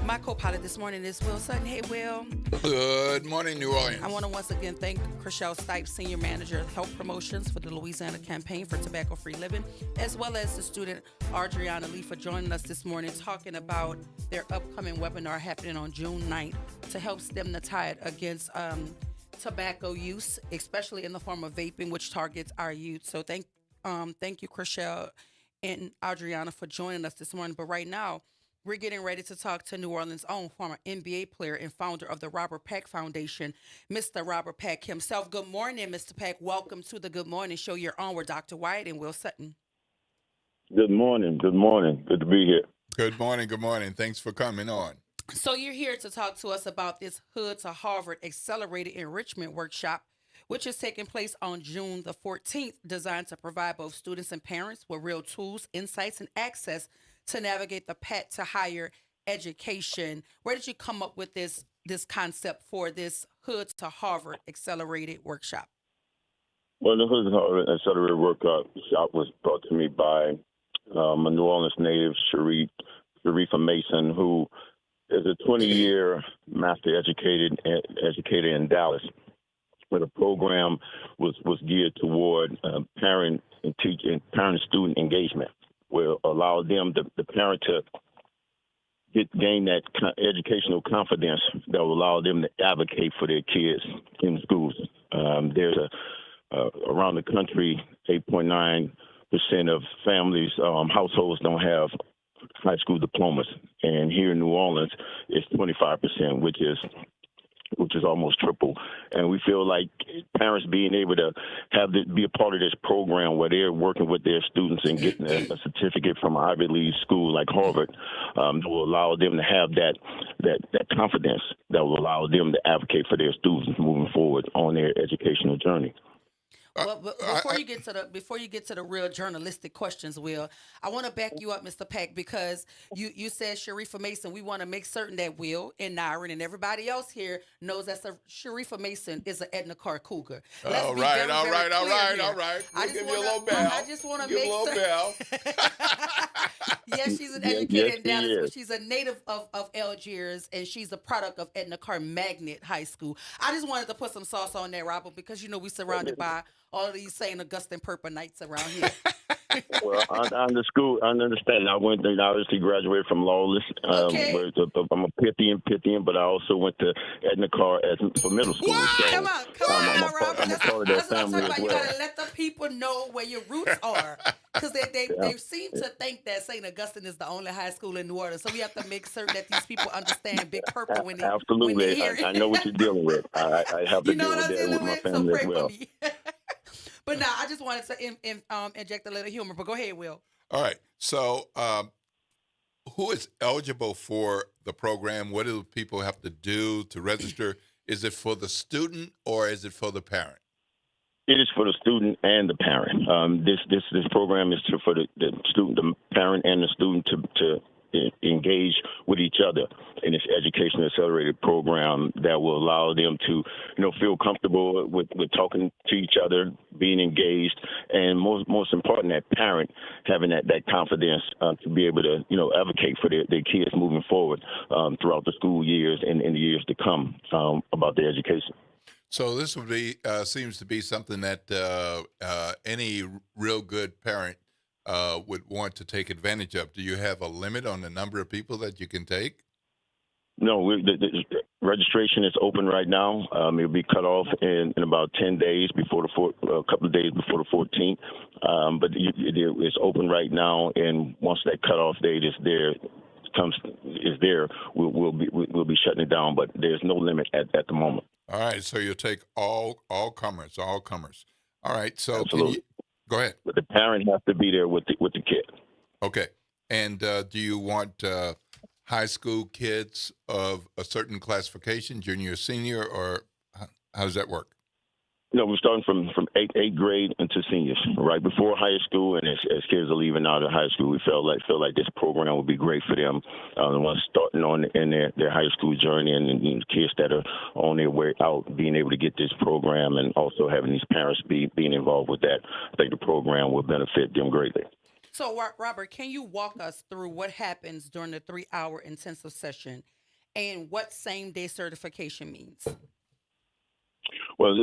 My co-pilot this morning is Will Sutton. Hey, Will. Good morning, New Orleans. I want to once again thank Chriselle Stipes, Senior Manager of Health Promotions for the Louisiana Campaign for Tobacco-Free Living, as well as the student Adriana Lee for joining us this morning talking about their upcoming webinar happening on June 9th to help stem the tide against tobacco use, especially in the form of vaping, which targets our youth. So thank you, Chriselle and Adriana, for joining us this morning. But right now, we're getting ready to talk to New Orleans' own former NBA player and founder of the Robert Pack Foundation, Mr. Robert Pack himself. Good morning, Mr. Pack. Welcome to the Good Morning Show. You're on with Dr. Wyatt and Will Sutton. Good morning. Good morning. Good to be here. Good morning. Good morning. Thanks for coming on. So you're here to talk to us about this Hood to Harvard Accelerated Enrichment Workshop, which is taking place on June the 14th, designed to provide both students and parents with real tools, insights, and access to navigate the path to higher education. Where did you come up with this concept for this Hood to Harvard Accelerated Workshop? Well, the Hood to Harvard Accelerated Workshop was brought to me by a New Orleans native, Sharifa Mason, who is a 20-year master educator in Dallas, where the program was geared toward parent and student engagement, will allow them, the parent, to gain that educational confidence that will allow them to advocate for their kids in schools. There's around the country, 8.9% of families, households don't have high school diplomas, and here in New Orleans, it's 25%, which is almost triple. And we feel like parents being able to be a part of this program where they're working with their students and getting a certificate from an Ivy League school like Harvard will allow them to have that confidence that will allow them to advocate for their students moving forward on their educational journey. Well, before you get to the real journalistic questions, Will, I want to back you up, Mr. Pack, because you said Sharifa Mason. We want to make certain that Will and Nyron and everybody else here knows that Sharifa Mason is an Edna Carr Cougar. All right. We'll give you a little bell. I just want to make certain. Yes, she's an educator in Dallas, but she's a native of Algiers, and she's a product of Edna Carr Magnet High School. I just wanted to put some sauce on that, Robert, because we're surrounded by all of these St. Augustine Purple Knights around here. Well, on the school, I understand. I went to, obviously graduated from Lawless. Where I'm a Pythian, but I also went to Edna Carr for middle school. So, Come on now, Robert. I'm a part of that family as well. You gotta let the people know where your roots are, because they seem to think that St. Augustine is the only high school in New Orleans. So we have to make certain that these people understand Big Purple when they absolutely. When they hear it. I know what you're dealing with. I have to deal with that with my family as well. But now I just wanted to inject a little humor. But go ahead, Will. All right. So, who is eligible for the program? What do people have to do to register? Is it for the student or is it for the parent? It is for the student and the parent. This program is for the student, the parent, and the student to engage with each other in this education accelerated program that will allow them to, feel comfortable with talking to each other, being engaged, and most important, that parent having that confidence to be able to, advocate for their kids moving forward throughout the school years and in the years to come about their education. So this would be seems to be something that any real good parent would want to take advantage of. Do you have a limit on the number of people that you can take? No, the registration is open right now. It'll be cut off in about 10 days before a couple of days before the 14th. But it's open right now, and once that cutoff date is there, we'll be shutting it down. But there's no limit at the moment. All right, so you'll take all comers. All right, so go ahead. But the parent has to be there with the kid. Okay, and do you want high school kids of a certain classification, junior, senior, or how does that work? No, we're starting from eighth grade into seniors, right before high school, and as kids are leaving out of high school, we feel like this program would be great for them. The ones starting on in their high school journey, and kids that are on their way out, being able to get this program, and also having these parents being involved with that. I think the program will benefit them greatly. So, Robert, can you walk us through what happens during the 3-hour intensive session and what same-day certification means? Well,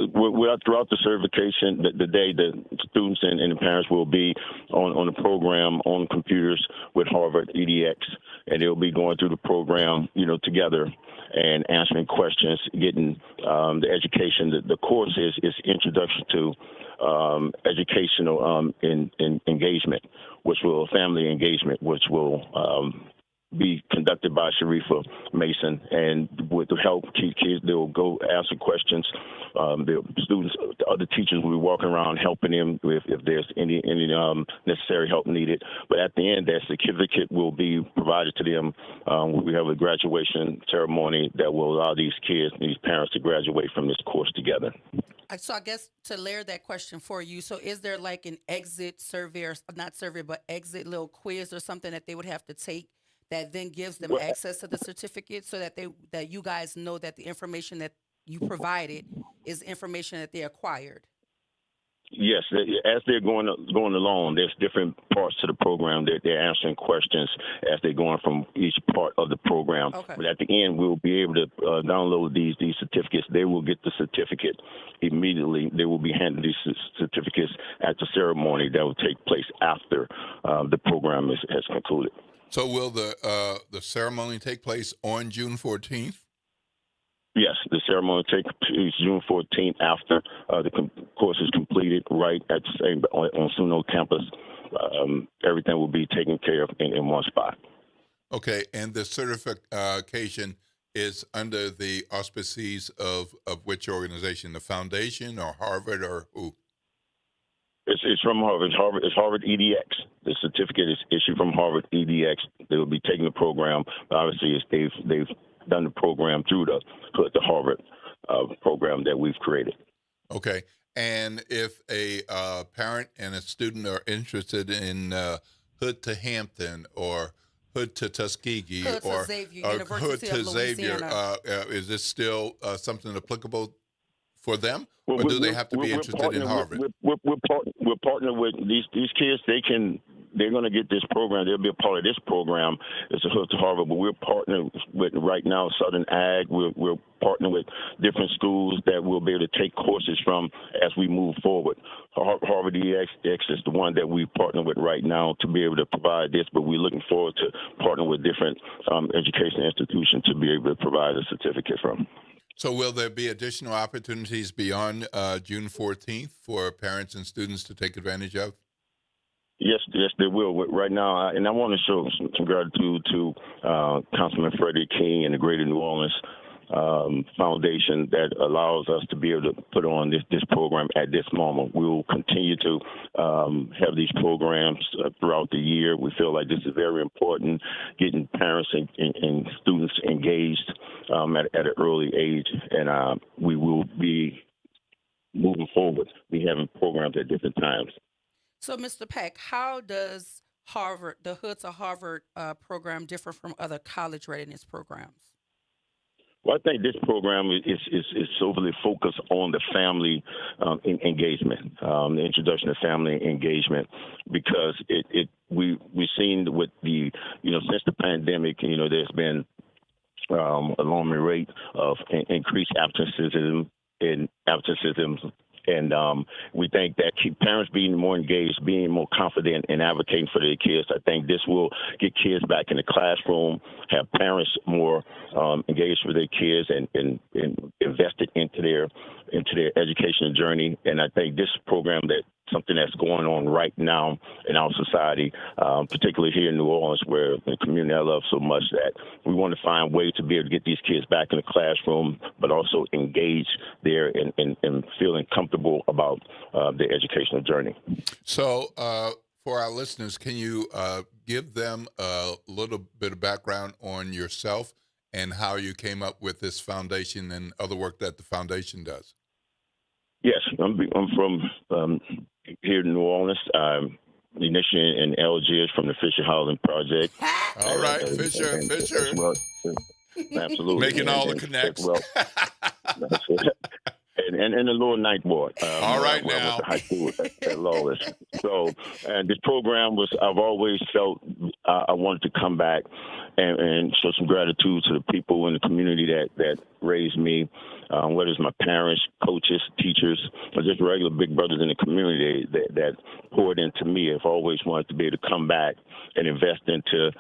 throughout the certification, the day the students and the parents will be on the program on computers with Harvard EDX, and they'll be going through the program, together and answering questions, getting the education. The course is introduction to educational engagement, family engagement, which will be conducted by Sharifa Mason, and with the help, kids, they'll go answer questions. The students, the other teachers will be walking around helping them if there's any necessary help needed. But at the end, that certificate will be provided to them. We have a graduation ceremony that will allow these kids, these parents, to graduate from this course together. So I guess to layer that question for you, so is there like an exit survey, or not survey, but exit little quiz or something that they would have to take that then gives them access to the certificate, so that you guys know that the information that you provided is information that they acquired? Yes, as they're going along, there's different parts to the program that they're answering questions as they're going from each part of the program. Okay. But at the end, we'll be able to download these certificates. They will get the certificate immediately. They will be handed these certificates at the ceremony that will take place after the program has concluded. So will the ceremony take place on June 14th? Yes, the ceremony takes place June 14th after the course is completed, right at the same on SUNO campus. Everything will be taken care of in one spot. Okay, and the certification is under the auspices of which organization? The foundation or Harvard or who? It's from Harvard. It's Harvard EDX. The certificate is issued from Harvard EDX. They will be taking the program. Obviously, they've done the program through the Harvard program that we've created. Okay. And if a parent and a student are interested in Hood to Hampton or Hood to Tuskegee or Hood to Xavier, is this still something applicable for them? Or do they have to be interested in Harvard? We're partnering with these kids. They can they're going to get this program. They'll be a part of this program. It's a Hood to Harvard, but we're partnering with right now Southern Ag. We're partnering with different schools that we'll be able to take courses from as we move forward. Harvard EX is the one that we partner with right now to be able to provide this, but we're looking forward to partnering with different education institutions to be able to provide a certificate from. So will there be additional opportunities beyond June 14th for parents and students to take advantage of? Yes, there will. Right now, and I want to show some gratitude to Councilman Freddie King and the Greater New Orleans Foundation that allows us to be able to put on this program at this moment. We will continue to have these programs throughout the year. We feel like this is very important, getting parents and students engaged at an early age, and we will be moving forward, be having programs at different times. So, Mr. Peck, how does the Hood to Harvard program differ from other college readiness programs? Well, I think this program is overly focused on the family engagement, the introduction of family engagement, because we've seen with the, since the pandemic, there's been alarming rate of increased absenteeism. And we think that keep parents being more engaged, being more confident in advocating for their kids. I think this will get kids back in the classroom, have parents more engaged with their kids and invested into their educational journey. And I think this program something that's going on right now in our society, particularly here in New Orleans, where the community I love so much, that we want to find ways to be able to get these kids back in the classroom, but also engage there and feeling comfortable about their educational journey. So for our listeners, can you give them a little bit of background on yourself and how you came up with this foundation and other work that the foundation does? Yes, I'm from here in New Orleans. Initially in Algiers from the Fisher Housing Project. All right, Fisher. Well, absolutely. Making all the connects. Well, and the Lower Ninth Ward. All right, where now. I went to high school at Lawless. So, and this program I've always felt I wanted to come back and show some gratitude to the people in the community that raised me, whether it's my parents, coaches, teachers, or just regular big brothers in the community that poured into me. I've always wanted to be able to come back and invest into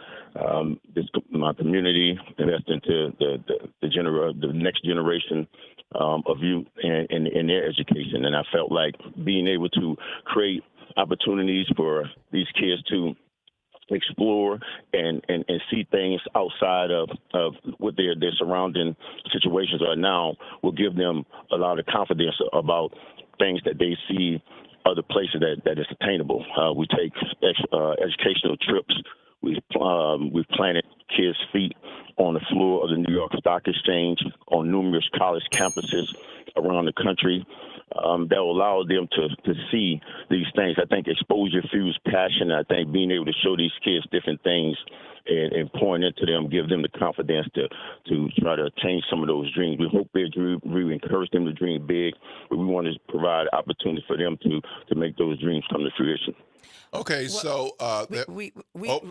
my community, invest into the next generation of youth and their education. And I felt like being able to create opportunities for these kids to explore and see things outside of what their surrounding situations are now will give them a lot of confidence about things that they see other places that is attainable. We take educational trips. We've planted kids' feet on the floor of the New York Stock Exchange, on numerous college campuses around the country. That will allow them to see these things. I think exposure fuels passion. I think being able to show these kids different things and pouring into them, give them the confidence to try to attain some of those dreams. We hope we encourage them to dream big, but we want to provide opportunity for them to make those dreams come to fruition. Okay, so we got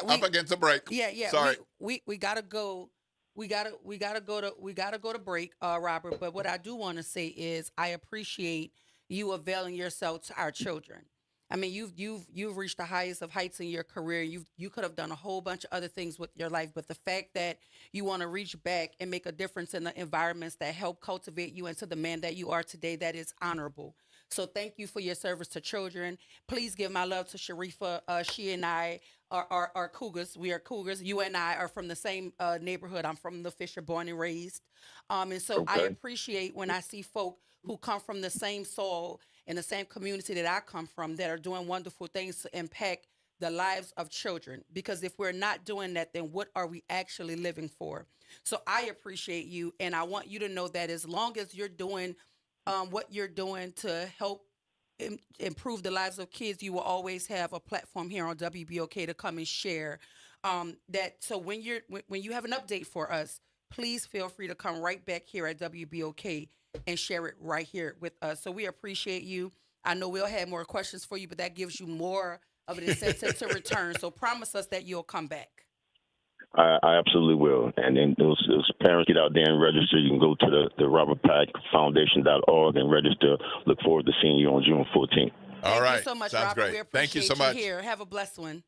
up against the break. Yeah. Sorry, we gotta go. We gotta go to break, Robert. But what I do want to say is I appreciate you availing yourself to our children. I mean, you've reached the highest of heights in your career. You could have done a whole bunch of other things with your life, but the fact that you want to reach back and make a difference in the environments that help cultivate you into the man that you are today, that is honorable. So thank you for your service to children. Please give my love to Sharifa. She and I are Cougars. We are Cougars. You and I are from the same neighborhood. I'm from the Fisher, born and raised. And so I appreciate when I see folk who come from the same soil in the same community that I come from that are doing wonderful things to impact the lives of children. Because if we're not doing that, then what are we actually living for? So I appreciate you, and I want you to know that as long as you're doing what you're doing to help improve the lives of kids, you will always have a platform here on WBOK to come and share that. So when you have an update for us, please feel free to come right back here at WBOK and share it right here with us. So we appreciate you. I know we'll have more questions for you, but that gives you more of an incentive to return. So promise us that you'll come back. I absolutely will. And then those parents get out there and register. You can go to the RobertPackFoundation.org and register. Look forward to seeing you on June 14th. All right. Thank you so much, Sounds Robert. great. We appreciate Thank you so much. Here. Have a blessed one.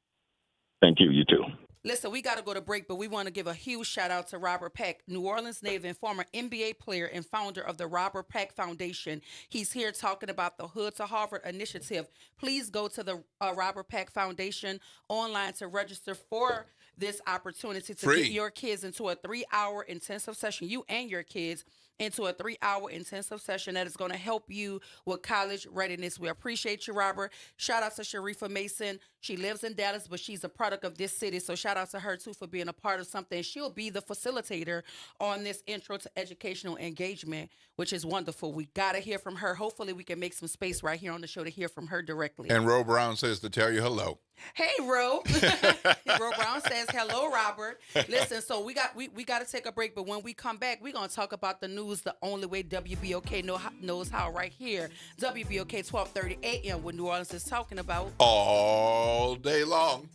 Thank you. You too. Listen, we got to go to break, but we want to give a huge shout out to Robert Peck, New Orleans native and former NBA player and founder of the Robert Peck Foundation. He's here talking about the Hood to Harvard initiative. Please go to the Robert Peck Foundation online to register for this opportunity to get your kids into a 3-hour intensive session, you and your kids into a 3-hour intensive session that is going to help you with college readiness. We appreciate you, Robert. Shout out to Sharifa Mason. She lives in Dallas, but she's a product of this city. So shout out to her, too, for being a part of something. She'll be the facilitator on this Intro to Educational Engagement, which is wonderful. We got to hear from her. Hopefully, we can make some space right here on the show to hear from her directly. And Ro Brown says to tell you hello. Hey, Ro. Ro Brown says, hello, Robert. Listen, so we got to take a break, but when we come back, we're going to talk about the news the only way WBOK knows how right here. WBOK 1230 a.m. what New Orleans is talking about. All day long.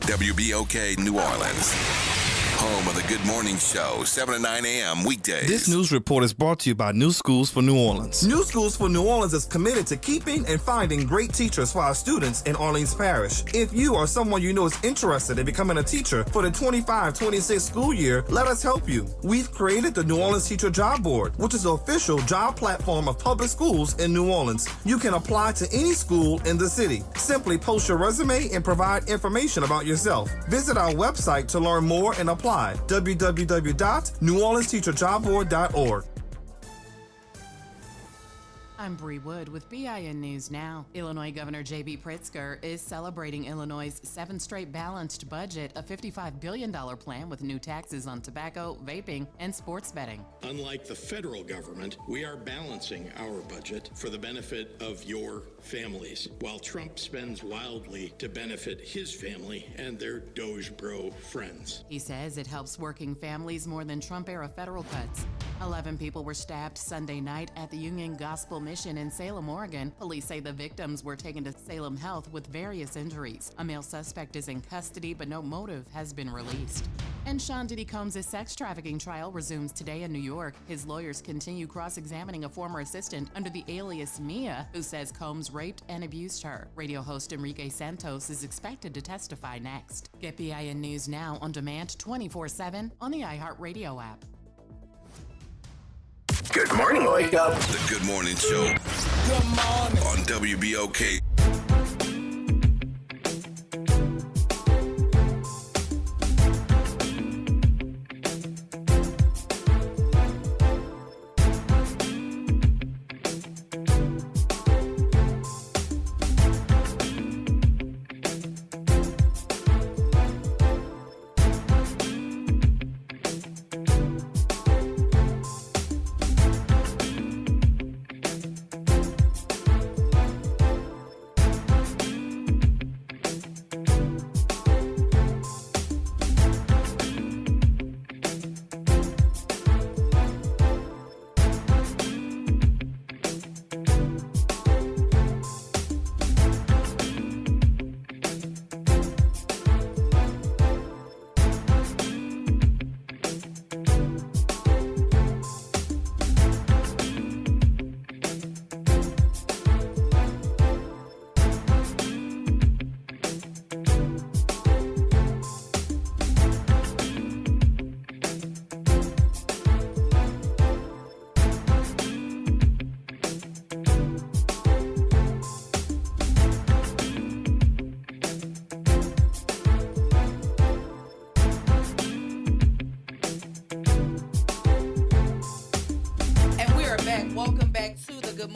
WBOK New Orleans, home of the Good Morning Show, 7 to 9 a.m. weekdays. This news report is brought to you by New Schools for New Orleans. New Schools for New Orleans is committed to keeping and finding great teachers for our students in Orleans Parish. If you or someone you know is interested in becoming a teacher for the 25-26 school year, let us help you. We've created the New Orleans Teacher Job Board, which is the official job platform of public schools in New Orleans. You can apply to any school in the city. Simply post your resume and provide information about yourself. Visit our website to learn more and apply. www.neworleansteacherjobboard.org. I'm Bree Wood with BIN News Now. Illinois Governor J.B. Pritzker is celebrating Illinois' 7th straight balanced budget, a $55 billion plan with new taxes on tobacco, vaping, and sports betting. Unlike the federal government, we are balancing our budget for the benefit of your families, while Trump spends wildly to benefit his family and their Doge Bro friends. He says it helps working families more than Trump-era federal cuts. 11 people were stabbed Sunday night at the Union Gospel Mission in Salem, Oregon. Police say the victims were taken to Salem Health with various injuries. A male suspect is in custody, but no motive has been released. And Sean Diddy Combs' sex trafficking trial resumes today in New York. His lawyers continue cross-examining a former assistant under the alias Mia, who says Combs raped and abused her. Radio host Enrique Santos is expected to testify next. Get BIN News Now on demand 24/7 on the iHeartRadio app. Good morning, Wake Up. The Good Morning Show. Good morning. On WBOK.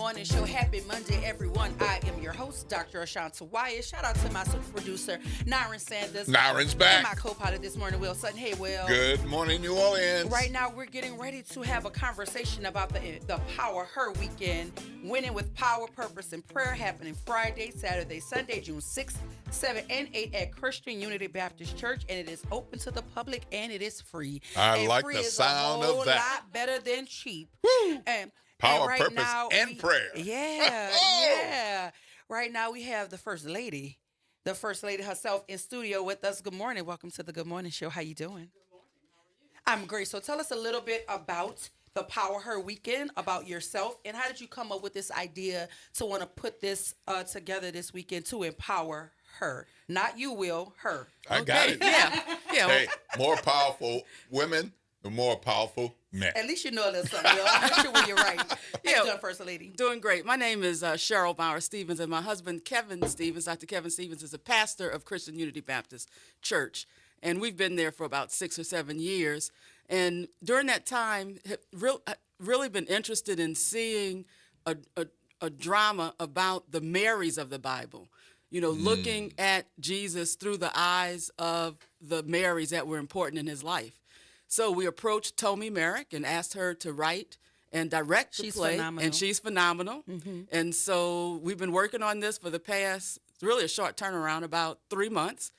Morning Show. Happy Monday, everyone. I am your host, Dr. Ashanta Wyatt. Shout out to my super producer, Nyron Sanders. Nyron's back. And my co-pilot this morning, Will Sutton. Hey, Will. Good morning, New Orleans. Right now, we're getting ready to have a conversation about the Power Her Weekend. Winning with Power, Purpose, and Prayer happening Friday, Saturday, Sunday, June 6th, 7, and 8 at Christian Unity Baptist Church. And it is open to the public and it is free. I like free the is sound a whole of that. lot better than cheap. And Power, right purpose, now, and prayer. Yeah, yeah. Right now we have the First Lady herself in studio with us. Good morning. Welcome to the Good Morning Show. How you doing? Good morning. How are you? I'm great. So tell us a little bit about the Power Her Weekend, about yourself, and how did you come up with this idea to want to put this together this weekend to empower her? Not you, Will, her. I got it. Yeah. Hey, more powerful women, the more powerful men. At least you know a little something, Will. I'm sure when you're right. How you doing, First Lady? Doing great. My name is Cheryl Bauer Stevens, and my husband, Kevin Stevens, Dr. Kevin Stevens, is a pastor of Christian Unity Baptist Church. And we've been there for about 6 or 7 years. And during that time, really been interested in seeing a drama about the Marys of the Bible. You know, looking at Jesus through the eyes of the Marys that were important in his life. So we approached Tomi Merrick and asked her to write and direct the play. Phenomenal. And she's phenomenal. Mm-hmm. And so we've been working on this for the past, really a short turnaround, about 3 months.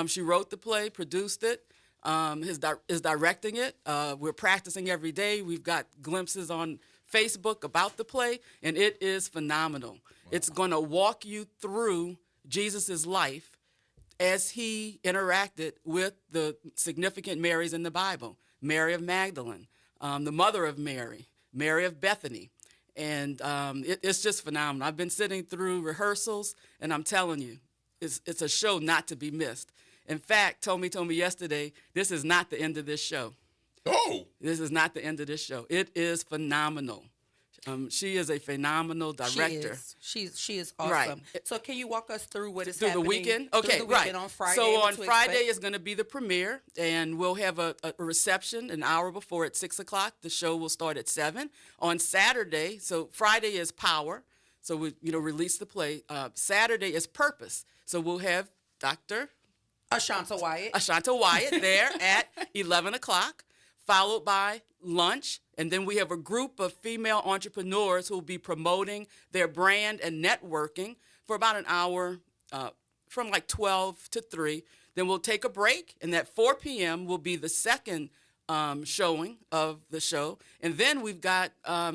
She wrote the play, produced it, is directing it. We're practicing every day. We've got glimpses on Facebook about the play, and it is phenomenal. Wow. It's going to walk you through Jesus' life as he interacted with the significant Marys in the Bible. Mary of Magdalene, the mother of Mary, Mary of Bethany. And it's just phenomenal. I've been sitting through rehearsals, and I'm telling you, it's a show not to be missed. In fact, Tomi told me yesterday, this is not the end of this show. Oh! This is not the end of this show. It is phenomenal. She is a phenomenal director. She is awesome. Right. So can you walk us through what is through happening? the weekend? Okay, through the weekend right. On Friday. So on Friday is going to be the premiere, and we'll have a reception an hour before at 6 o'clock. The show will start at 7. On Saturday, so Friday is Power, so we release the play. Saturday is Purpose, so we'll have Dr. Ashanta Wyatt there at 11 o'clock, followed by lunch. And then we have a group of female entrepreneurs who will be promoting their brand and networking for about an hour, from like 12 to 3. Then we'll take a break, and at 4 p.m. will be the second showing of the show. And then we've got a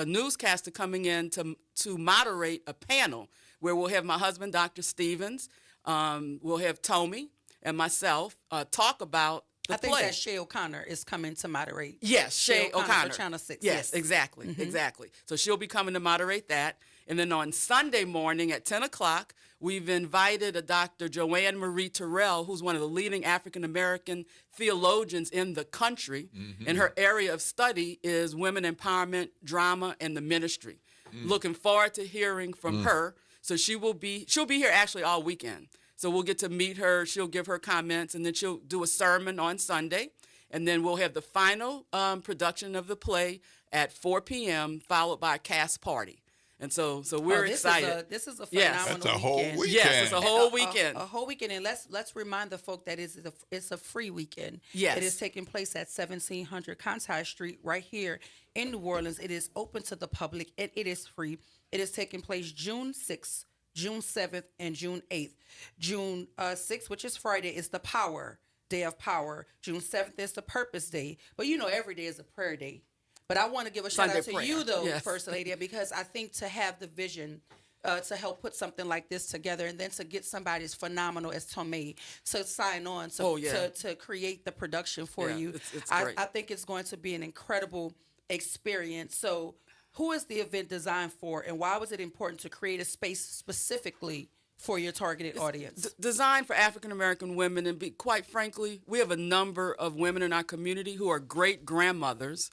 newscaster coming in to moderate a panel where we'll have my husband, Dr. Stevens, we'll have Tomi and myself talk about I think that Shay O'Connor is coming to moderate. Yes, Shay O'Connor. For Channel 6. Yes, exactly, exactly. So she'll be coming to moderate that. And then on Sunday morning at 10 o'clock, we've invited a Dr. Joanne Marie Terrell, who's one of the leading African-American theologians in the country. Mm-hmm. And her area of study is women empowerment, drama, and the ministry. Looking forward to hearing from her. So she'll be here actually all weekend. So we'll get to meet her. She'll give her comments, and then she'll do a sermon on Sunday. And then we'll have the final production of the play at 4 p.m., followed by a cast party. And so we're excited. This is a phenomenal That's a whole weekend. Yes, it's a whole weekend. A whole weekend. And let's remind the folk that it's a free weekend. Yes. It is taking place at 1700 Conti Street right here in New Orleans. It is open to the public, and it is free. It is taking place June 6th. June 7th and June 8th. June 6th, which is Friday, is the Power, Day of Power. June 7th is the Purpose Day. But every day is a prayer day. But I want to give a shout out to you, though, yes. First Lady, because I think to have the vision to help put something like this together, and then to get somebody as phenomenal as Tomi to sign on to create the production for you. It's great. I think it's going to be an incredible experience. So who is the event designed for, and why was it important to create a space specifically for your targeted audience? Designed for African-American women, and quite frankly, we have a number of women in our community who are great-grandmothers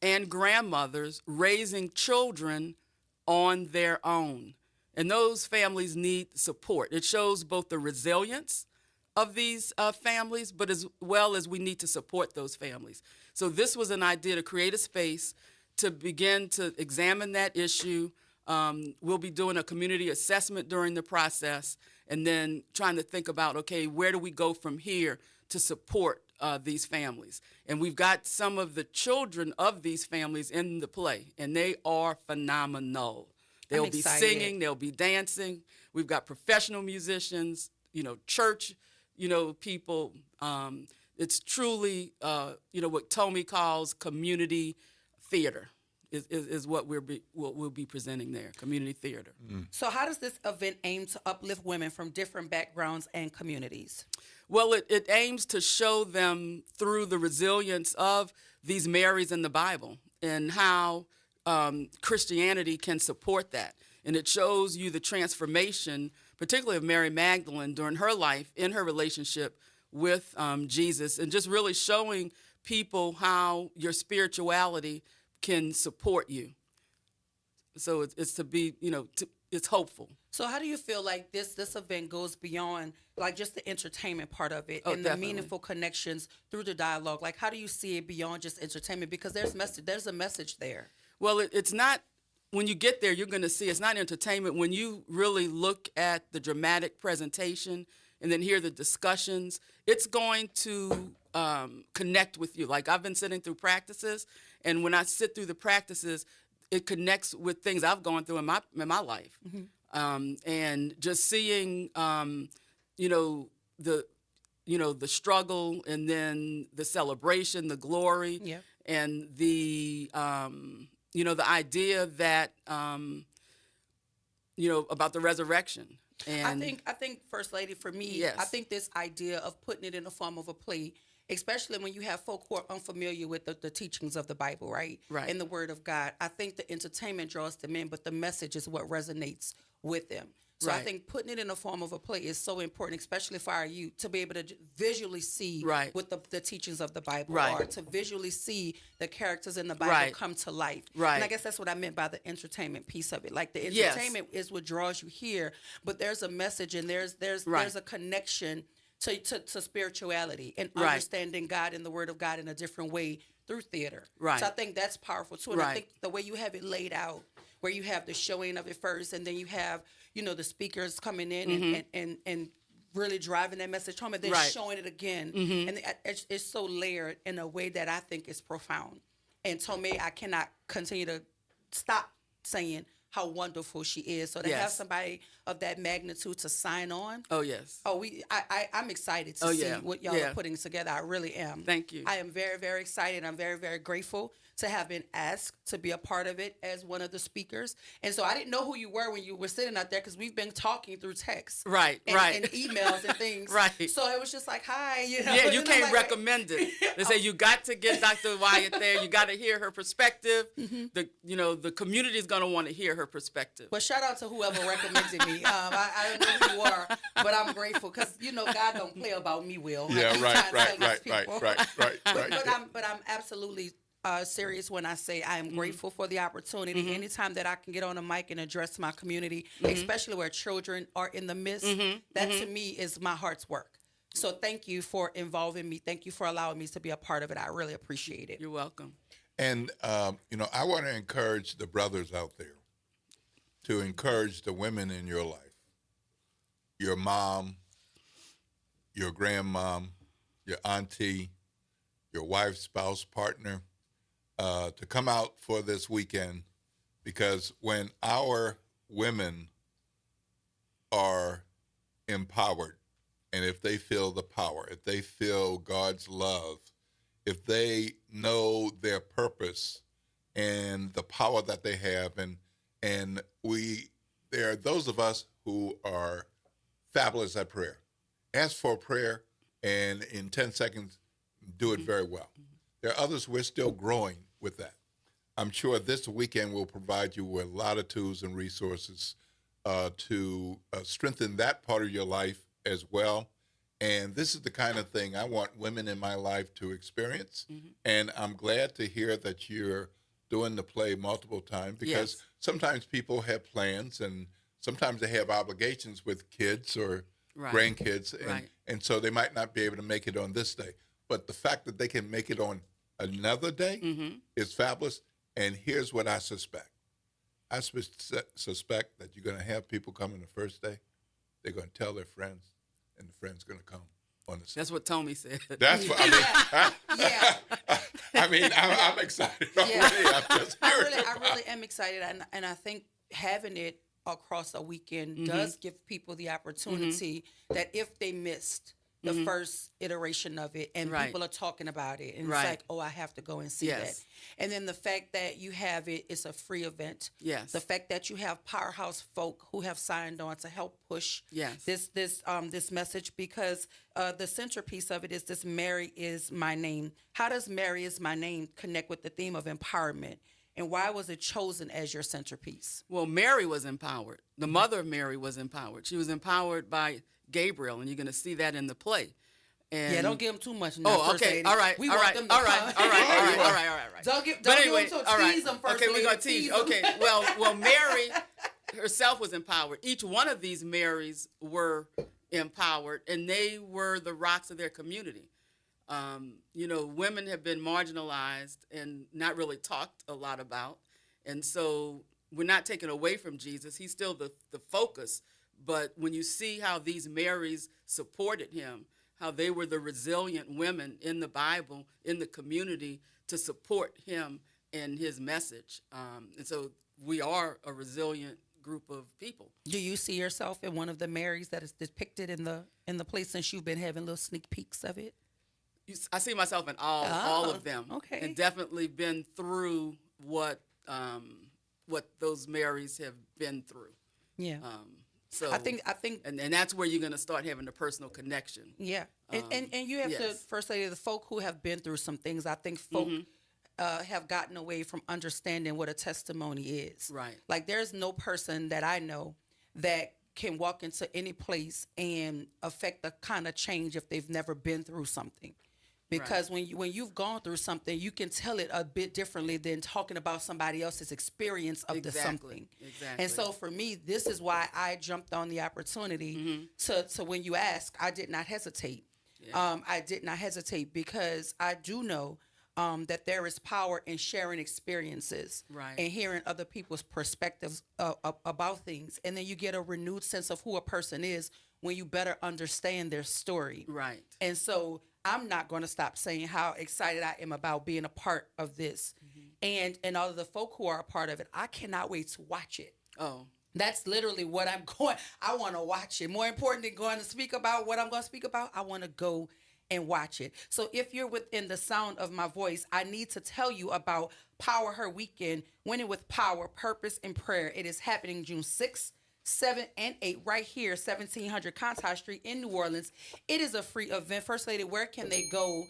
and grandmothers raising children on their own. And those families need support. It shows both the resilience of these families, but as well as we need to support those families. So this was an idea to create a space to begin to examine that issue, We'll be doing a community assessment during the process, and then trying to think about, okay, where do we go from here to support these families? And we've got some of the children of these families in the play, and they are phenomenal. They'll be singing, they'll be dancing. We've got professional musicians, church, people. It's truly, what Tommy calls community theater. Is what we'll be presenting there, community theater. So how does this event aim to uplift women from different backgrounds and communities? Well, it aims to show them through the resilience of these Marys in the Bible and how Christianity can support that. And it shows you the transformation, particularly of Mary Magdalene during her life, in her relationship with Jesus, and just really showing people how your spirituality can support you. So it's to be, it's hopeful. So how do you feel like this event goes beyond like just the entertainment part of it, Oh, and definitely. the meaningful connections through the dialogue? Like, how do you see it beyond just entertainment? Because there's a message there. Well, it's not, when you get there, you're going to see it's not entertainment. When you really look at the dramatic presentation and then hear the discussions, it's going to connect with you. Like, I've been sitting through practices, and when I sit through the practices, it connects with things I've gone through in my life. And just seeing, the struggle, and then the celebration, the glory, Yep. and the idea that, about the resurrection. And I think First Lady, for me, Yes. I think this idea of putting it in the form of a play, especially when you have folk who are unfamiliar with the teachings of the Bible, right? Right. And the Word of God. I think the entertainment draws them in, but the message is what resonates with them. So I Right. think putting it in the form of a play is so important, especially for our youth, to be able to visually see Right. what the teachings of the Bible Right. are, to visually see the characters in the Bible Right. come to life. Right. And I guess that's what I meant by the entertainment piece of it. Like, the Yes. entertainment is what draws you here, but there's a message, and there's Right. a connection to spirituality and Right. understanding God and the Word of God in a different way through theater. Right. So I think that's powerful too. And I Right. think the way you have it laid out, where you have the showing of it first, and then you have, the speakers coming in and really driving that message home, and then Right. showing it again. Mhm. And it's so layered in a way that I think is profound. And Tomei, I cannot continue to stop saying how wonderful she is. So to have Yes. somebody of that magnitude to sign on. Oh, yes. Oh, I'm excited to Oh, see yeah. what y'all Yeah. are putting together. I really am. Thank you. I am very, very excited. I'm very, very grateful to have been asked to be a part of it as one of the speakers. And so I didn't know who you were when you were sitting out there, because we've been talking through text. Right, and, right. and emails and things. Right. So it was just like, hi, Yeah, And you I'm can't like, recommend it. They say you got to get Dr. Wyatt there. You got to hear her perspective. Mm-hmm. The community is going to want to hear her perspective. Well, shout out to whoever recommended me. I don't know who you are, but I'm grateful, because God don't play about me, Will. Yeah, I keep right, trying to right, tell right, these right, people. right. But I'm absolutely serious when I say I am grateful for the opportunity. Anytime that I can get on a mic and address my community, especially where children are in the midst, that to me is my heart's work. So thank you for involving me. Thank you for allowing me to be a part of it. I really appreciate it. You're welcome. And, I want to encourage the brothers out there to encourage the women in your life, your mom, your grandmom, your auntie, your wife, spouse, partner, to come out for this weekend, because when our women are empowered, and if they feel the power, if they feel God's love, if they know their purpose and the power that they have, and there are those of us who are fabulous at prayer. Ask for a prayer, and in 10 seconds, do it very well. There are others, we're still growing with that. I'm sure this weekend will provide you with a lot of tools and resources to strengthen that part of your life as well. And this is the kind of thing I want women in my life to experience. And I'm glad to hear that you're doing the play multiple times, because Yes. sometimes people have plans, and sometimes they have obligations with kids or Right. grandkids, and, Right. and so they might not be able to make it on this day. But the fact that they can make it on another day is fabulous. And here's what I suspect. I suspect that you're going to have people coming the first day. They're going to tell their friends, and the friends going to come on the. That's what Tommy said. That's what I mean. I'm excited already. I'm just I really am excited, and I think having it across a weekend does give people the opportunity that if they missed the first iteration of it and people are talking about it and it's like, oh, I have to go and see that. And then the fact that you have it's a free event. Yes. The fact that you have powerhouse folk who have signed on to help push this message, because the centerpiece of it is this Mary is my name. How does Mary is my name connect with the theme of empowerment? And why was it chosen as your centerpiece? Well, Mary was empowered. The mother of Mary was empowered. She was empowered by Gabriel, and you're going to see that in the play. And don't give them too much. Oh, okay. All right. We all want right. them to all right. come. All right. Don't give anyway, them all right. tease them first. Okay, we're going to tease tease. them. Okay. Well, Mary herself was empowered. Each one of these Marys were empowered, and they were the rocks of their community. Women have been marginalized and not really talked a lot about. And so we're not taken away from Jesus. He's still the focus. But when you see how these Marys supported him, how they were the resilient women in the Bible, in the community, to support him and his message. And so we are a resilient group of people. Do you see yourself in one of the Marys that is depicted in the play, since you've been having little sneak peeks of it? I see myself in all of them. Okay. And definitely been through what those Marys have been through. Yeah. So I think, and that's where you're going to start having a personal connection. Yeah, and you have to, First Lady, the folk who have been through some things. I think folk have gotten away from understanding what a testimony is. Right. Like there's no person that I know that can walk into any place and affect the kind of change if they've never been through something. Because when you've gone through something, you can tell it a bit differently than talking about somebody else's experience of the something. Exactly. And so for me, this is why I jumped on the opportunity to when you ask, I did not hesitate. Yeah. I did not hesitate because I do know that there is power in sharing experiences and hearing other people's perspectives about things. And then you get a renewed sense of who a person is when you better understand their story. Right. And so I'm not going to stop saying how excited I am about being a part of this. And all of the folk who are a part of it, I cannot wait to watch it. Oh. That's literally what I'm going. I want to watch it. More important than going to speak about what I'm going to speak about, I want to go and watch it. So if you're within the sound of my voice, I need to tell you about Power Her Weekend, Winning with Power, Purpose, and Prayer. It is happening June 6th, 7, and 8 right here, 1700 Contour Street in New Orleans. It is a free event. First Lady, where can they go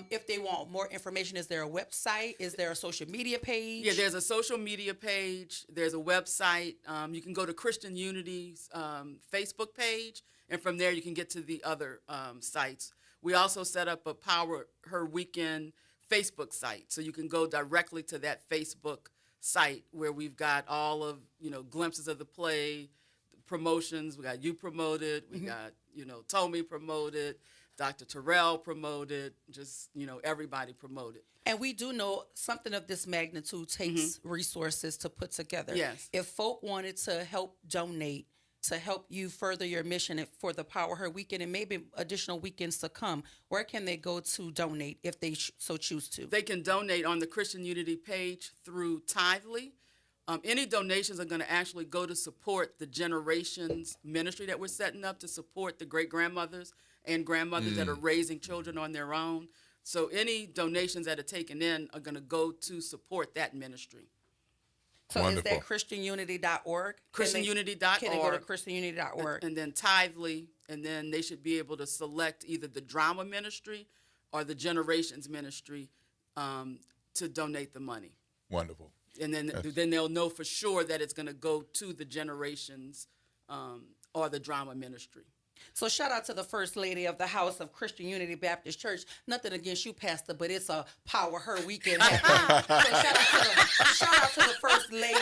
if they want more information? Is there a website? Is there a social media page? Yeah, there's a social media page. There's a website. You can go to Christian Unity's Facebook page, and from there you can get to the other sites. We also set up a Power Her Weekend Facebook site, so you can go directly to that Facebook site where we've got all of, glimpses of the play, promotions. We got you promoted. We got, Tommy promoted, Dr. Terrell promoted, just, everybody promoted. And we do know something of this magnitude takes resources to put together. Yes. If folk wanted to help donate, to help you further your mission for the Power Her Weekend and maybe additional weekends to come, where can they go to donate if they so choose to? They can donate on the Christian Unity page through Tithely. Any donations are going to actually go to support the Generations ministry that we're setting up to support the great-grandmothers and grandmothers that are raising children on their own. So any donations that are taken in are going to go to support that ministry. So Wonderful. Is that ChristianUnity.org? ChristianUnity.org. Can they go to ChristianUnity.org? And then Tithely, and then they should be able to select either the drama ministry or the Generations ministry to donate the money. Wonderful. And then they'll know for sure that it's going to go to the Generations or the drama ministry. So shout out to the First Lady of the House of Christian Unity Baptist Church. Nothing against you, Pastor, but it's a Power Her Weekend. So shout out to the First Lady.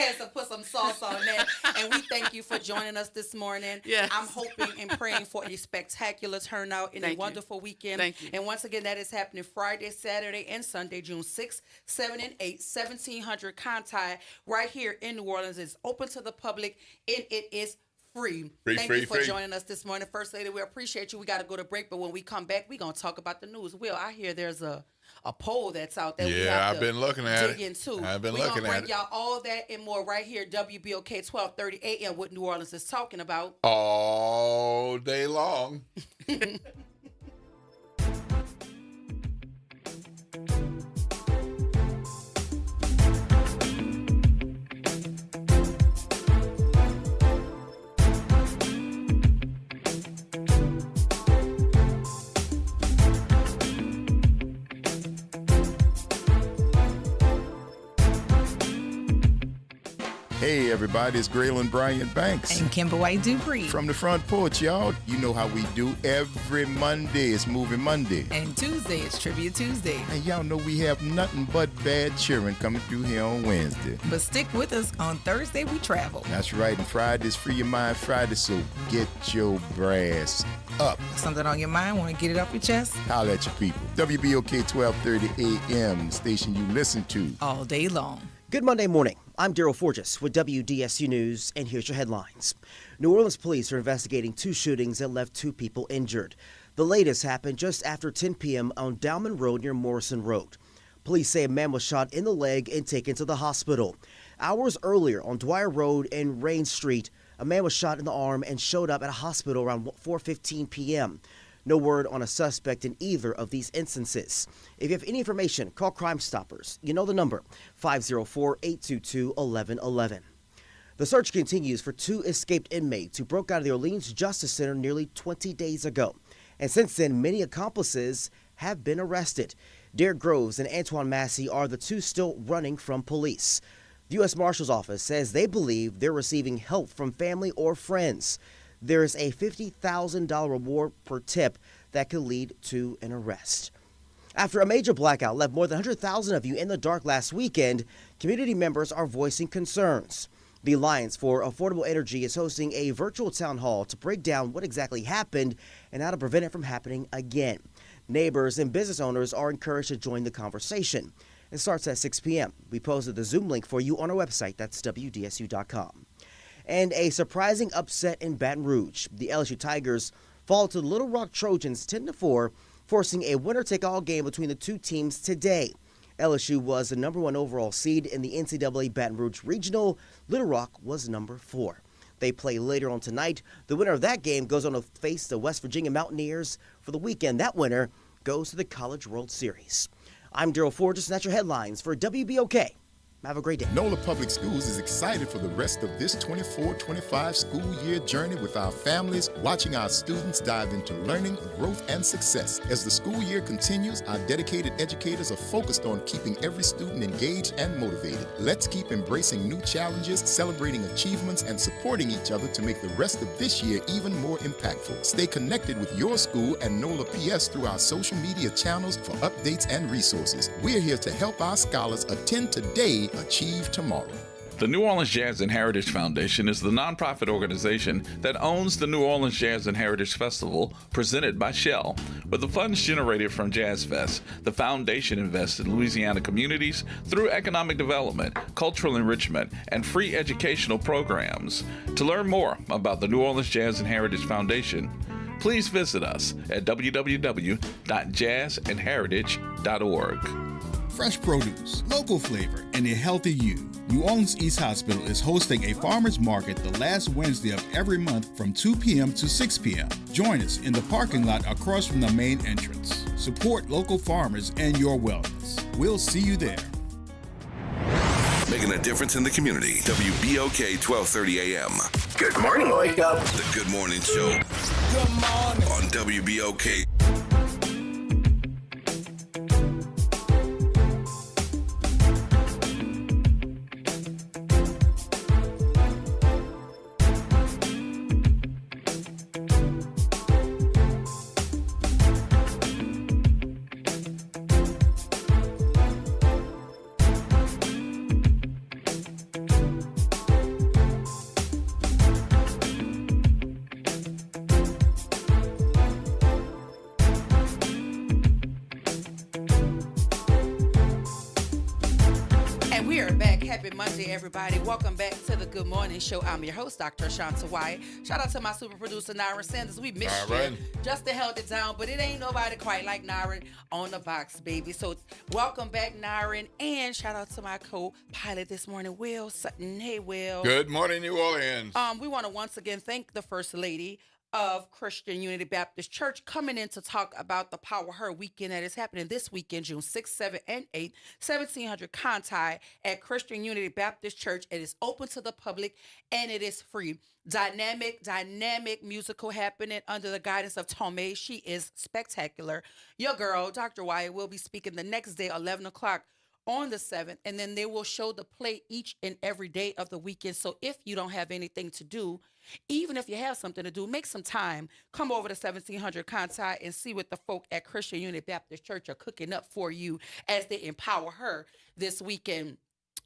has to put some sauce on that. And we thank you for joining us this morning. Yes. I'm hoping and praying for a spectacular turnout and a wonderful weekend. Thank you. And once again, that is happening Friday, Saturday, and Sunday, June 6th, 7, and 8, 1700 Conti, right here in New Orleans. It's open to the public, and it is free. Thank you for joining us this morning. First Lady, we appreciate you. We got to go to break, but when we come back, we're going to talk about the news. Will, I hear there's a poll that's out there. Yeah, I've been looking at it. I've been looking at it. We're going to bring y'all all that and more right here, WBOK 1230 AM, what New Orleans is talking about. All day long. Hey everybody, it's Graylin Bryant Banks. And Kimber White Dupree. From the front porch, y'all. You know how we do every Monday. It's Movie Monday. And Tuesday is Trivia Tuesday. And y'all know we have nothing but bad cheering coming through here on Wednesday. But stick with us. On Thursday, we travel. That's right. And Friday's Free Your Mind Friday, so get your brass up. Something on your mind? Want to get it off your chest? Holla at your people. WBOK 1230 AM, the station you listen to all day long. Good Monday morning. I'm Daryl Forges with WDSU News, and here's your headlines. New Orleans police are investigating 2 shootings that left 2 people injured. The latest happened just after 10 p.m. on Dowman Road near Morrison Road. Police say a man was shot in the leg and taken to the hospital. Hours earlier on Dwyer Road and Rain Street, a man was shot in the arm and showed up at a hospital around 4:15 p.m. No word on a suspect in either of these instances. If you have any information, call Crime Stoppers. You know the number, 504-822-1111. The search continues for 2 escaped inmates who broke out of the Orleans Justice Center nearly 20 days ago. And since then, many accomplices have been arrested. Derek Groves and Antoine Massey are the 2 still running from police. The U.S. Marshal's Office says they believe they're receiving help from family or friends. There is a $50,000 reward per tip that could lead to an arrest. After a major blackout left more than 100,000 of you in the dark last weekend, community members are voicing concerns. The Alliance for Affordable Energy is hosting a virtual town hall to break down what exactly happened and how to prevent it from happening again. Neighbors and business owners are encouraged to join the conversation. It starts at 6 p.m. We posted the Zoom link for you on our website. That's WDSU.com. And a surprising upset in Baton Rouge. The LSU Tigers fall to the Little Rock Trojans 10-4, forcing a winner-take-all game between the 2 teams today. LSU was the number 1 overall seed in the NCAA Baton Rouge Regional. Little Rock was number 4. They play later on tonight. The winner of that game goes on to face the West Virginia Mountaineers for the weekend. That winner goes to the College World Series. I'm Daryl Forges, and that's your headlines for WBOK. Have a great day. NOLA Public Schools is excited for the rest of this 24-25 school year journey with our families, watching our students dive into learning, growth, and success. As the school year continues, our dedicated educators are focused on keeping every student engaged and motivated. Let's keep embracing new challenges, celebrating achievements, and supporting each other to make the rest of this year even more impactful. Stay connected with your school and NOLA PS through our social media channels for updates and resources. We're here to help our scholars attend today, achieve tomorrow. The New Orleans Jazz and Heritage Foundation is the nonprofit organization that owns the New Orleans Jazz and Heritage Festival presented by Shell. With the funds generated from Jazz Fest, the foundation invests in Louisiana communities through economic development, cultural enrichment, and free educational programs. To learn more about the New Orleans Jazz and Heritage Foundation, please visit us at www.jazzandheritage.org. Fresh produce, local flavor, and a healthy you. New Orleans East Hospital is hosting a farmers market the last Wednesday of every month from 2 p.m. to 6 p.m. Join us in the parking lot across from the main entrance. Support local farmers and your wellness. We'll see you there. Making a difference in the community. WBOK 1230 AM. Good morning, Wake Up. The Good Morning Show. Good morning. On WBOK. Monday, everybody. Welcome back to the Good Morning Show. I'm your host, Dr. Ashanta Wyatt. Shout out to my super producer, Nyron Sanders. We missed you. Justin held it down, but it ain't nobody quite like Nyron on the box, baby. So welcome back, Nyron. And shout out to my co-pilot this morning, Will Sutton. Hey, Will. Good morning, New Orleans. We want to once again thank the First Lady of Christian Unity Baptist Church coming in to talk about the Power Her weekend that is happening this weekend, June 6th, 7th, and 8th, 1700 Conti at Christian Unity Baptist Church. It is open to the public and it is free. Dynamic musical happening under the guidance of Tomei. She is spectacular. Your girl, Dr. Wyatt, will be speaking the next day, 11 o'clock. On the 7th, and then they will show the play each and every day of the weekend. So if you don't have anything to do, even if you have something to do, make some time. Come over to 1700 Conti and see what the folk at Christian Unity Baptist Church are cooking up for you as they empower her this weekend.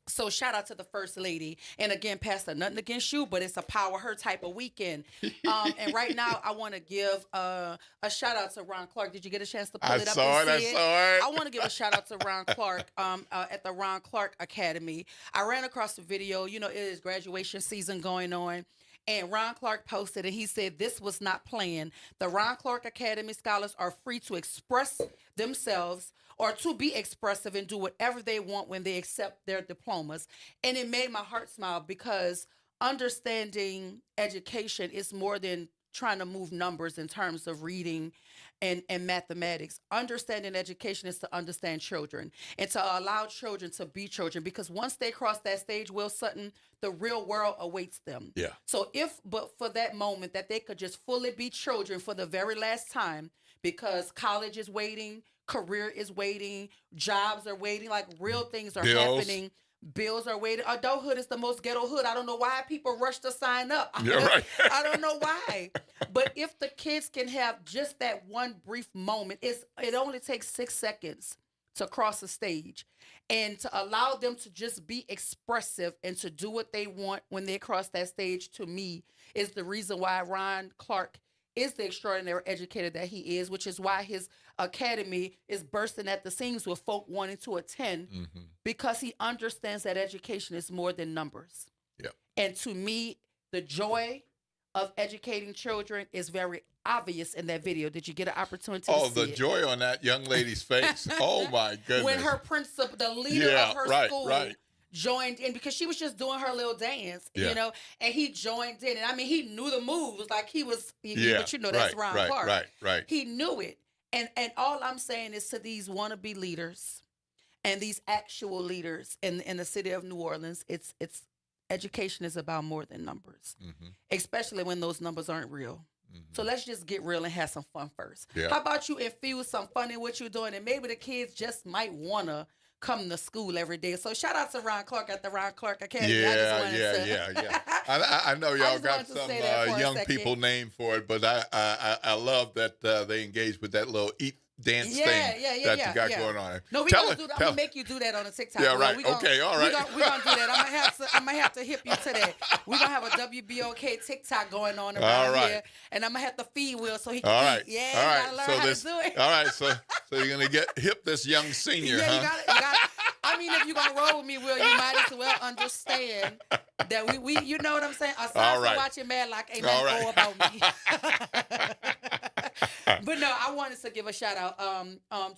So shout out to the First Lady. And again, Pastor, nothing against you, but it's a Power Her type of weekend. And right now, I want to give a shout out to Ron Clark. Did you get a chance to pull it up and see it? I want to give a shout out to Ron Clark at the Ron Clark Academy. I ran across the video. You know, it is graduation season going on. And Ron Clark posted, and he said, "This was not planned. The Ron Clark Academy scholars are free to express themselves or to be expressive and do whatever they want when they accept their diplomas." And it made my heart smile because understanding education is more than trying to move numbers in terms of reading and mathematics. Understanding education is to understand children and to allow children to be children, because once they cross that stage, Will Sutton, the real world awaits them. Yeah. So but for that moment that they could just fully be children for the very last time, because college is waiting, career is waiting, jobs are waiting, like real things are happening. Bills are waiting. Adulthood is the most ghetto hood. I don't know why people rush to sign up. You're right. I don't know why. But if the kids can have just that one brief moment, it only takes 6 seconds to cross the stage, and to allow them to just be expressive and to do what they want when they cross that stage, to me, is the reason why Ron Clark is the extraordinary educator that he is, which is why his academy is bursting at the seams with folk wanting to attend, because he understands that education is more than numbers. Yeah. And to me, the joy of educating children is very obvious in that video. Did you get an opportunity to see the it? joy on that young lady's face. Oh, my goodness. When her principal, the leader of her school, joined in, because she was just doing her little dance, you know, and he joined in. And I mean, he knew the moves, like he was, but you know, that's Ron Clark. Right. He knew it. And all I'm saying is to these wannabe leaders and these actual leaders in the city of New Orleans, it's education is about more than numbers, especially when those numbers aren't real. So let's just get real and have some fun first. Yeah. How about you infuse some fun in what you're doing, and maybe the kids just might want to come to school every day. So shout out to Ron Clark at the Ron Clark Academy. Yeah. I know y'all got some young people named for it, but I love that they engage with that little dance thing that you got going on. No, we're going to do that. I'm going to make you do that on a TikTok. Yeah, right. Okay, all right. We're going to do that. I'm going to have to hip you to that. We're going to have a WBOK TikTok going on around here. And I'm going to have to feed Will so he can eat. Yeah, you got to learn how to do it. All right, so you're going to get hip this young senior, you got it. I mean, if you're going to roll with me, Will, you might as well understand that we you know what I'm saying? Aside from watching Madlock, ain't nothing go about me. But no, I wanted to give a shout out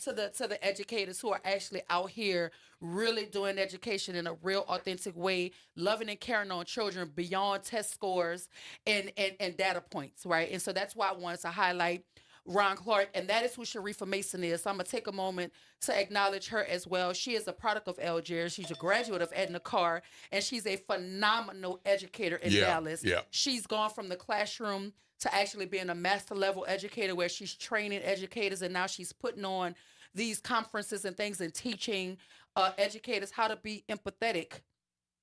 to the educators who are actually out here really doing education in a real authentic way, loving and caring on children beyond test scores and data points, right? And so that's why I wanted to highlight Ron Clark, and that is who Sharifa Mason is. So I'm going to take a moment to acknowledge her as well. She is a product of Algiers. She's a graduate of Edna Carr, and she's a phenomenal educator in Dallas. Yeah. She's gone from the classroom to actually being a master level educator, where she's training educators, and now she's putting on these conferences and things and teaching educators how to be empathetic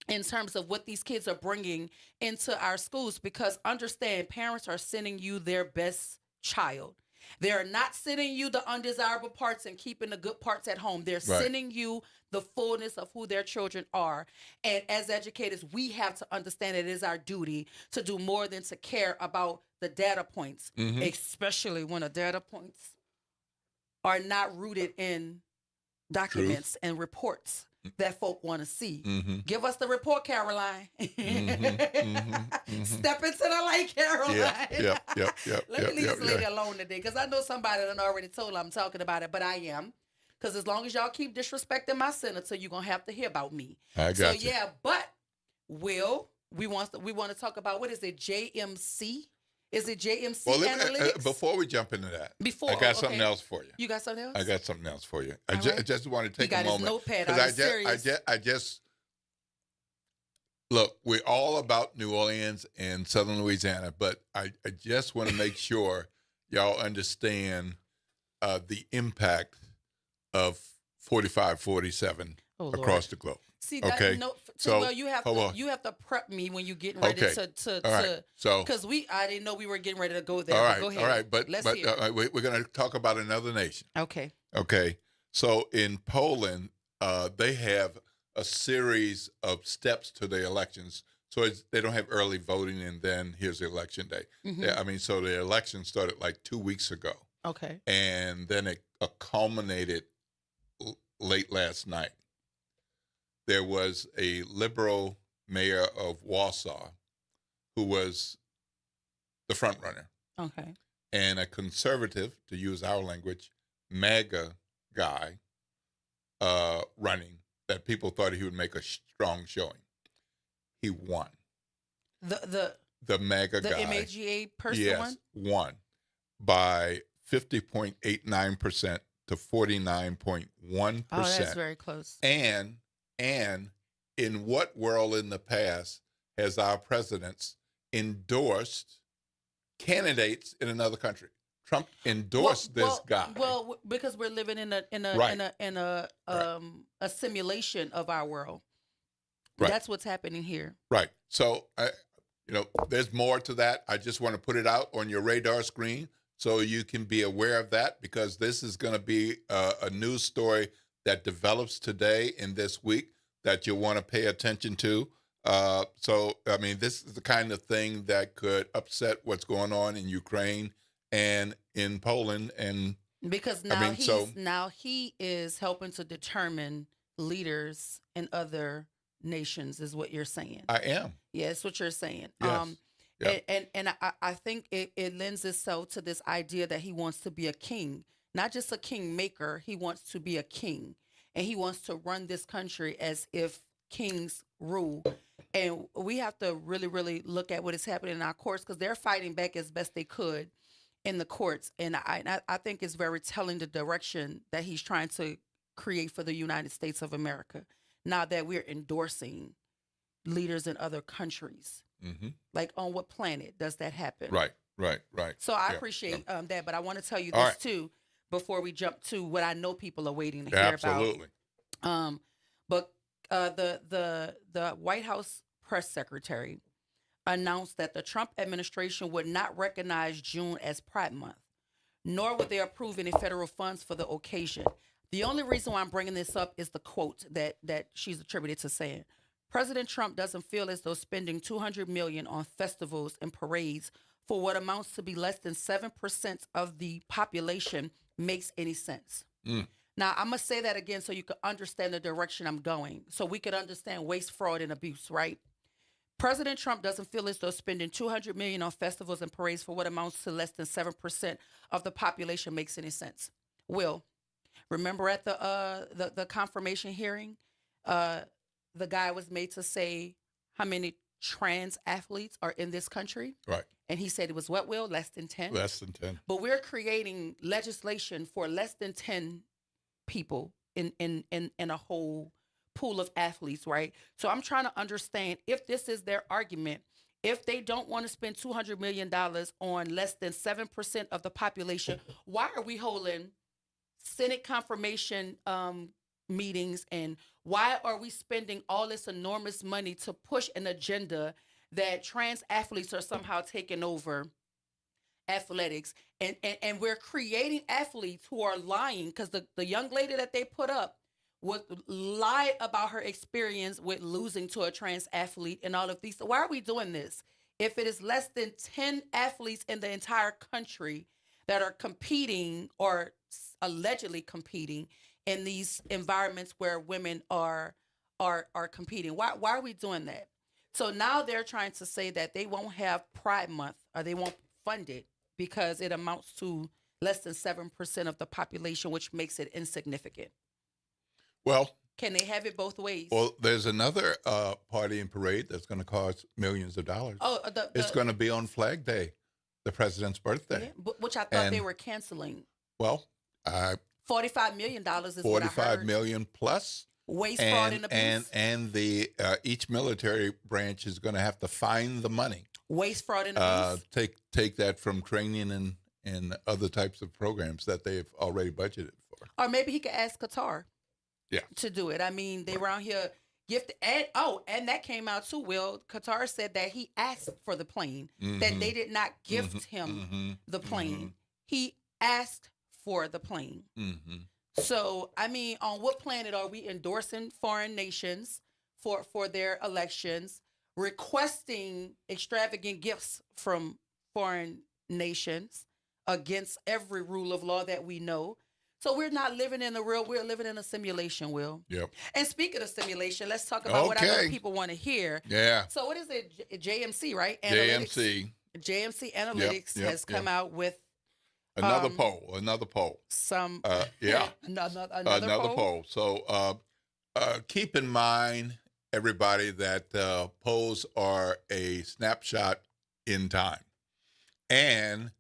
in terms of what these kids are bringing into our schools. Because understand, parents are sending you their best child. They're not sending you the undesirable parts and keeping the good parts at home. They're sending you the fullness of who their children are. And as educators, we have to understand it is our duty to do more than to care about the data points, especially when the data points are not rooted in documents and reports. that folk want to see. Mm-hmm. Give us the report, Caroline. Step into the light, Caroline. Yep. Let me leave this lady alone today, because I know somebody done already told her I'm talking about it, but I am. Because as long as y'all keep disrespecting my senator, you're going to have to hear about me. I got you. Yeah, but Will, we want to talk about, what is it, JMC? Is it JMC Analytics? Before we jump into that, I got something else for you. You got something else? I got something else for you. I Right. just want to take He got a moment. his notepad Because out. I just look, we're all about New Orleans and Southern Louisiana, but I just want to make sure y'all understand the impact of 45-47 across the globe. See, that, okay. well, you have to prep me when you're getting ready to all right. So because I didn't know we were getting ready to go there. All right, go ahead. all right, but let's hear. we're going to talk about another nation. Okay. Okay. So in Poland, they have a series of steps to the elections. So they don't have early voting, and then here's the election day. Mhm. So the election started like 2 weeks ago. Okay. And then it culminated late last night. There was a liberal mayor of Warsaw who was the front runner. Okay. And a conservative, to use our language, MAGA guy running, that people thought he would make a strong showing. He won. The MAGA guy. The MAGA person yes, won by 50.89% to 49.1%. Oh, that's very close. And in what world in the past has our presidents endorsed candidates in another country? Trump endorsed this guy. Well, because we're living in a simulation of our world. Right. That's what's happening here. Right. So, there's more to that. I just want to put it out on your radar screen so you can be aware of that, because this is going to be a news story that develops today and this week that you'll want to pay attention to. This is the kind of thing that could upset what's going on in Ukraine and in Poland. And because now he is helping to determine leaders in other nations, is what you're saying. I am. Yeah, that's what you're saying. Yes. And I think it lends itself to this idea that he wants to be a king, not just a king maker. He wants to be a king, and he wants to run this country as if kings rule. And we have to really, really look at what is happening in our courts, because they're fighting back as best they could in the courts. And I think it's very telling the direction that he's trying to create for the United States of America, now that we're endorsing leaders in other countries. Mm-hmm. Like, on what planet does that happen? Right. So I appreciate that, but I want to tell you this too before we jump to what I know people are waiting to hear Absolutely. about. But the White House press secretary announced that the Trump administration would not recognize June as Pride Month, nor would they approve any federal funds for the occasion. The only reason why I'm bringing this up is the quote that she's attributed to saying. President Trump doesn't feel as though spending $200 million on festivals and parades for what amounts to be less than 7% of the population makes any sense. Now, I'm going to say that again so you can understand the direction I'm going, so we could understand waste, fraud, and abuse, right? President Trump doesn't feel as though spending $200 million on festivals and parades for what amounts to less than 7% of the population makes any sense. Will, remember at the confirmation hearing, the guy was made to say how many trans athletes are in this country. Right. And he said it was what, Will? Less than 10? Less than 10. But we're creating legislation for less than 10 people in a whole pool of athletes, right? So I'm trying to understand, if this is their argument, if they don't want to spend $200 million on less than 7% of the population, why are we holding Senate confirmation meetings, and why are we spending all this enormous money to push an agenda that trans athletes are somehow taking over athletics, and we're creating athletes who are lying, because the young lady that they put up would lie about her experience with losing to a trans athlete and all of these. So why are we doing this? If it is less than 10 athletes in the entire country that are competing or allegedly competing in these environments where women are competing. Why are we doing that? So now they're trying to say that they won't have Pride Month or they won't fund it because it amounts to less than 7% of the population, which makes it insignificant. Well, can they have it both ways? Well, there's another party and parade that's going to cost millions of dollars. Oh, it's going to be on Flag Day, the president's birthday. Yeah, which I thought they were canceling. Well, $45 million is $45 what I heard. million plus. Waste, fraud, and abuse. And the each military branch is going to have to find the money. Waste, fraud, and abuse. Take that from training and other types of programs that they've already budgeted for. Or maybe he could ask Qatar. Yeah. To do it. I mean, they were out here gifted. And that came out too, Will. Qatar said that he asked for the plane, that they did not gift him the plane. He asked for the plane. So, I mean, on what planet are we endorsing foreign nations for their elections, requesting extravagant gifts from foreign nations against every rule of law that we know? So we're not living in the real, we're living in a simulation, Will. Yep. And speaking of simulation, let's talk about what I know people want to hear. Yeah. So what is it? JMC, right? JMC. JMC Analytics has come out with another poll. Some another poll. So keep in mind, everybody, that polls are a snapshot in time, and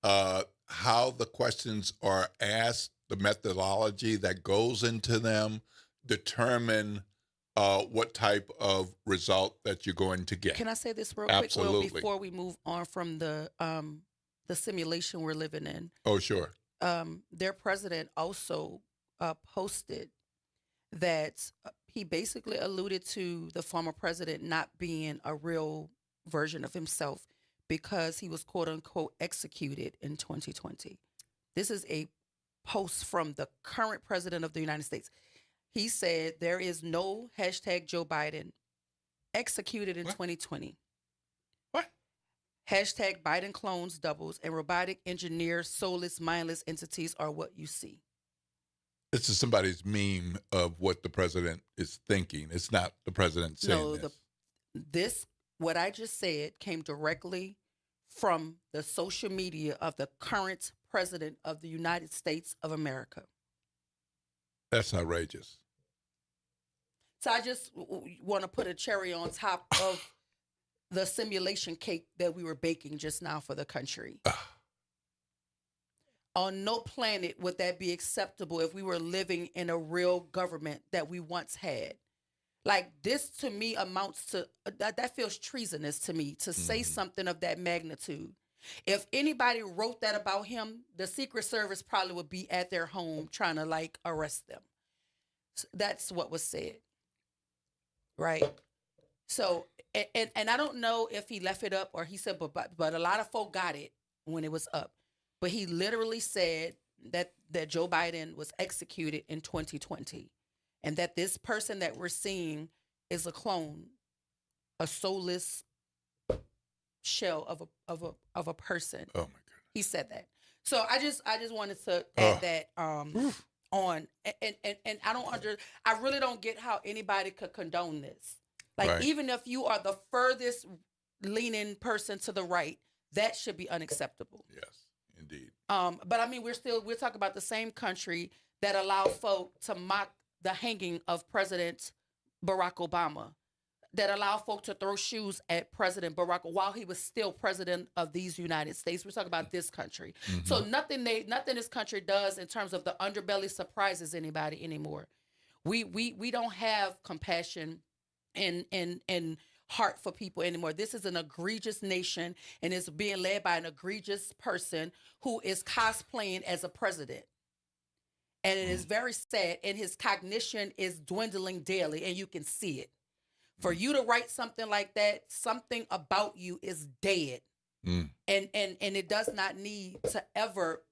how the questions are asked, the methodology that goes into them, determine what type of result that you're going to get. Can I say this real Absolutely. quick, Will, before we move on from the simulation we're living in? Oh, sure. Their president also posted that he basically alluded to the former president not being a real version of himself because he was quote unquote executed in 2020. This is a post from the current president of the United States. He said there is no hashtag Joe Biden executed in 2020. What? Hashtag Biden clones, doubles, and robotic engineers, soulless, mindless entities are what you see. This is somebody's meme of what the president is thinking. It's not the president saying this. What I just said came directly from the social media of the current president of the United States of America. That's outrageous. So I just want to put a cherry on top of the simulation cake that we were baking just now for the country. On no planet would that be acceptable if we were living in a real government that we once had. Like, this to me amounts to, that feels treasonous to me, to say something of that magnitude. If anybody wrote that about him, the Secret Service probably would be at their home trying to like arrest them. That's what was said. Right? So, and I don't know if he left it up or he said, but a lot of folk got it when it was up. But he literally said that Joe Biden was executed in 2020. And that this person that we're seeing is a clone, a soulless shell of a person. Oh my goodness. He said that. So I just wanted to add that on, and I really don't get how anybody could condone this. Like, right. Even if you are the furthest leaning person to the right, that should be unacceptable. Yes, indeed. But I mean, we're talking about the same country that allowed folk to mock the hanging of President Barack Obama, that allowed folk to throw shoes at President Barack while he was still president of these United States. We're talking about this country. So nothing this country does in terms of the underbelly surprises anybody anymore. We don't have compassion and heart for people anymore. This is an egregious nation, and it's being led by an egregious person who is cosplaying as a president. And it is very sad, and his cognition is dwindling daily, and you can see it. For you to write something like that, something about you is dead. And it does not need to ever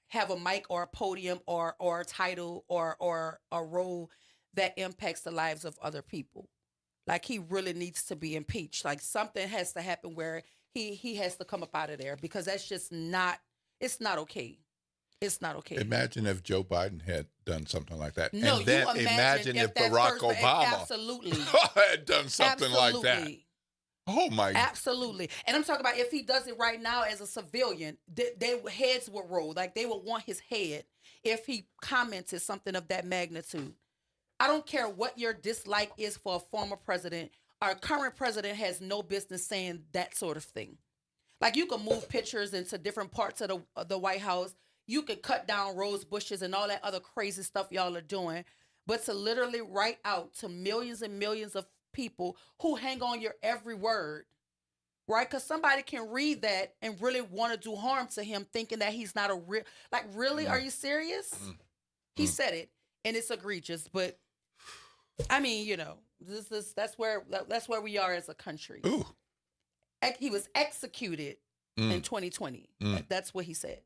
have a mic or a podium or a title or a role that impacts the lives of other people. Like, he really needs to be impeached. Like, something has to happen where he has to come up out of there, because that's just not, it's not okay. It's not okay. Imagine if Joe Biden had done something like that. No, and then you imagine if that Barack first- Obama absolutely had done something like that. Oh my! Absolutely. And I'm talking about if he does it right now as a civilian, their heads would roll. Like they would want his head if he commented something of that magnitude. I don't care what your dislike is for a former president. Our current president has no business saying that sort of thing. Like you can move pictures into different parts of the White House. You could cut down rose bushes and all that other crazy stuff y'all are doing. But to literally write out to millions and millions of people who hang on your every word, right? Because somebody can read that and really want to do harm to him, thinking that he's not a real. Like, really? Are you serious? He said it, and it's egregious. But I mean, that's where we are as a country. Ooh. He was executed in 2020. That's what he said.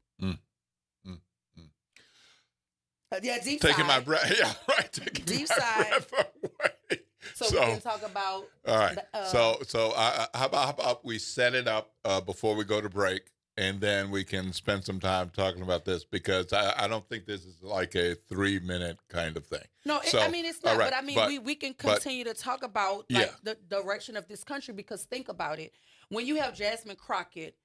Yeah, deep taking side. my breath. Yeah, right. Taking Deep my side. breath away. So we can talk about. All right. How about we set it up before we go to break, and then we can spend some time talking about this, because I don't think this is like a 3-minute kind of thing. No, So, I mean it's not. all right, but I mean we can continue to talk about the direction of this country, because think about it. When you have Jasmine Crockett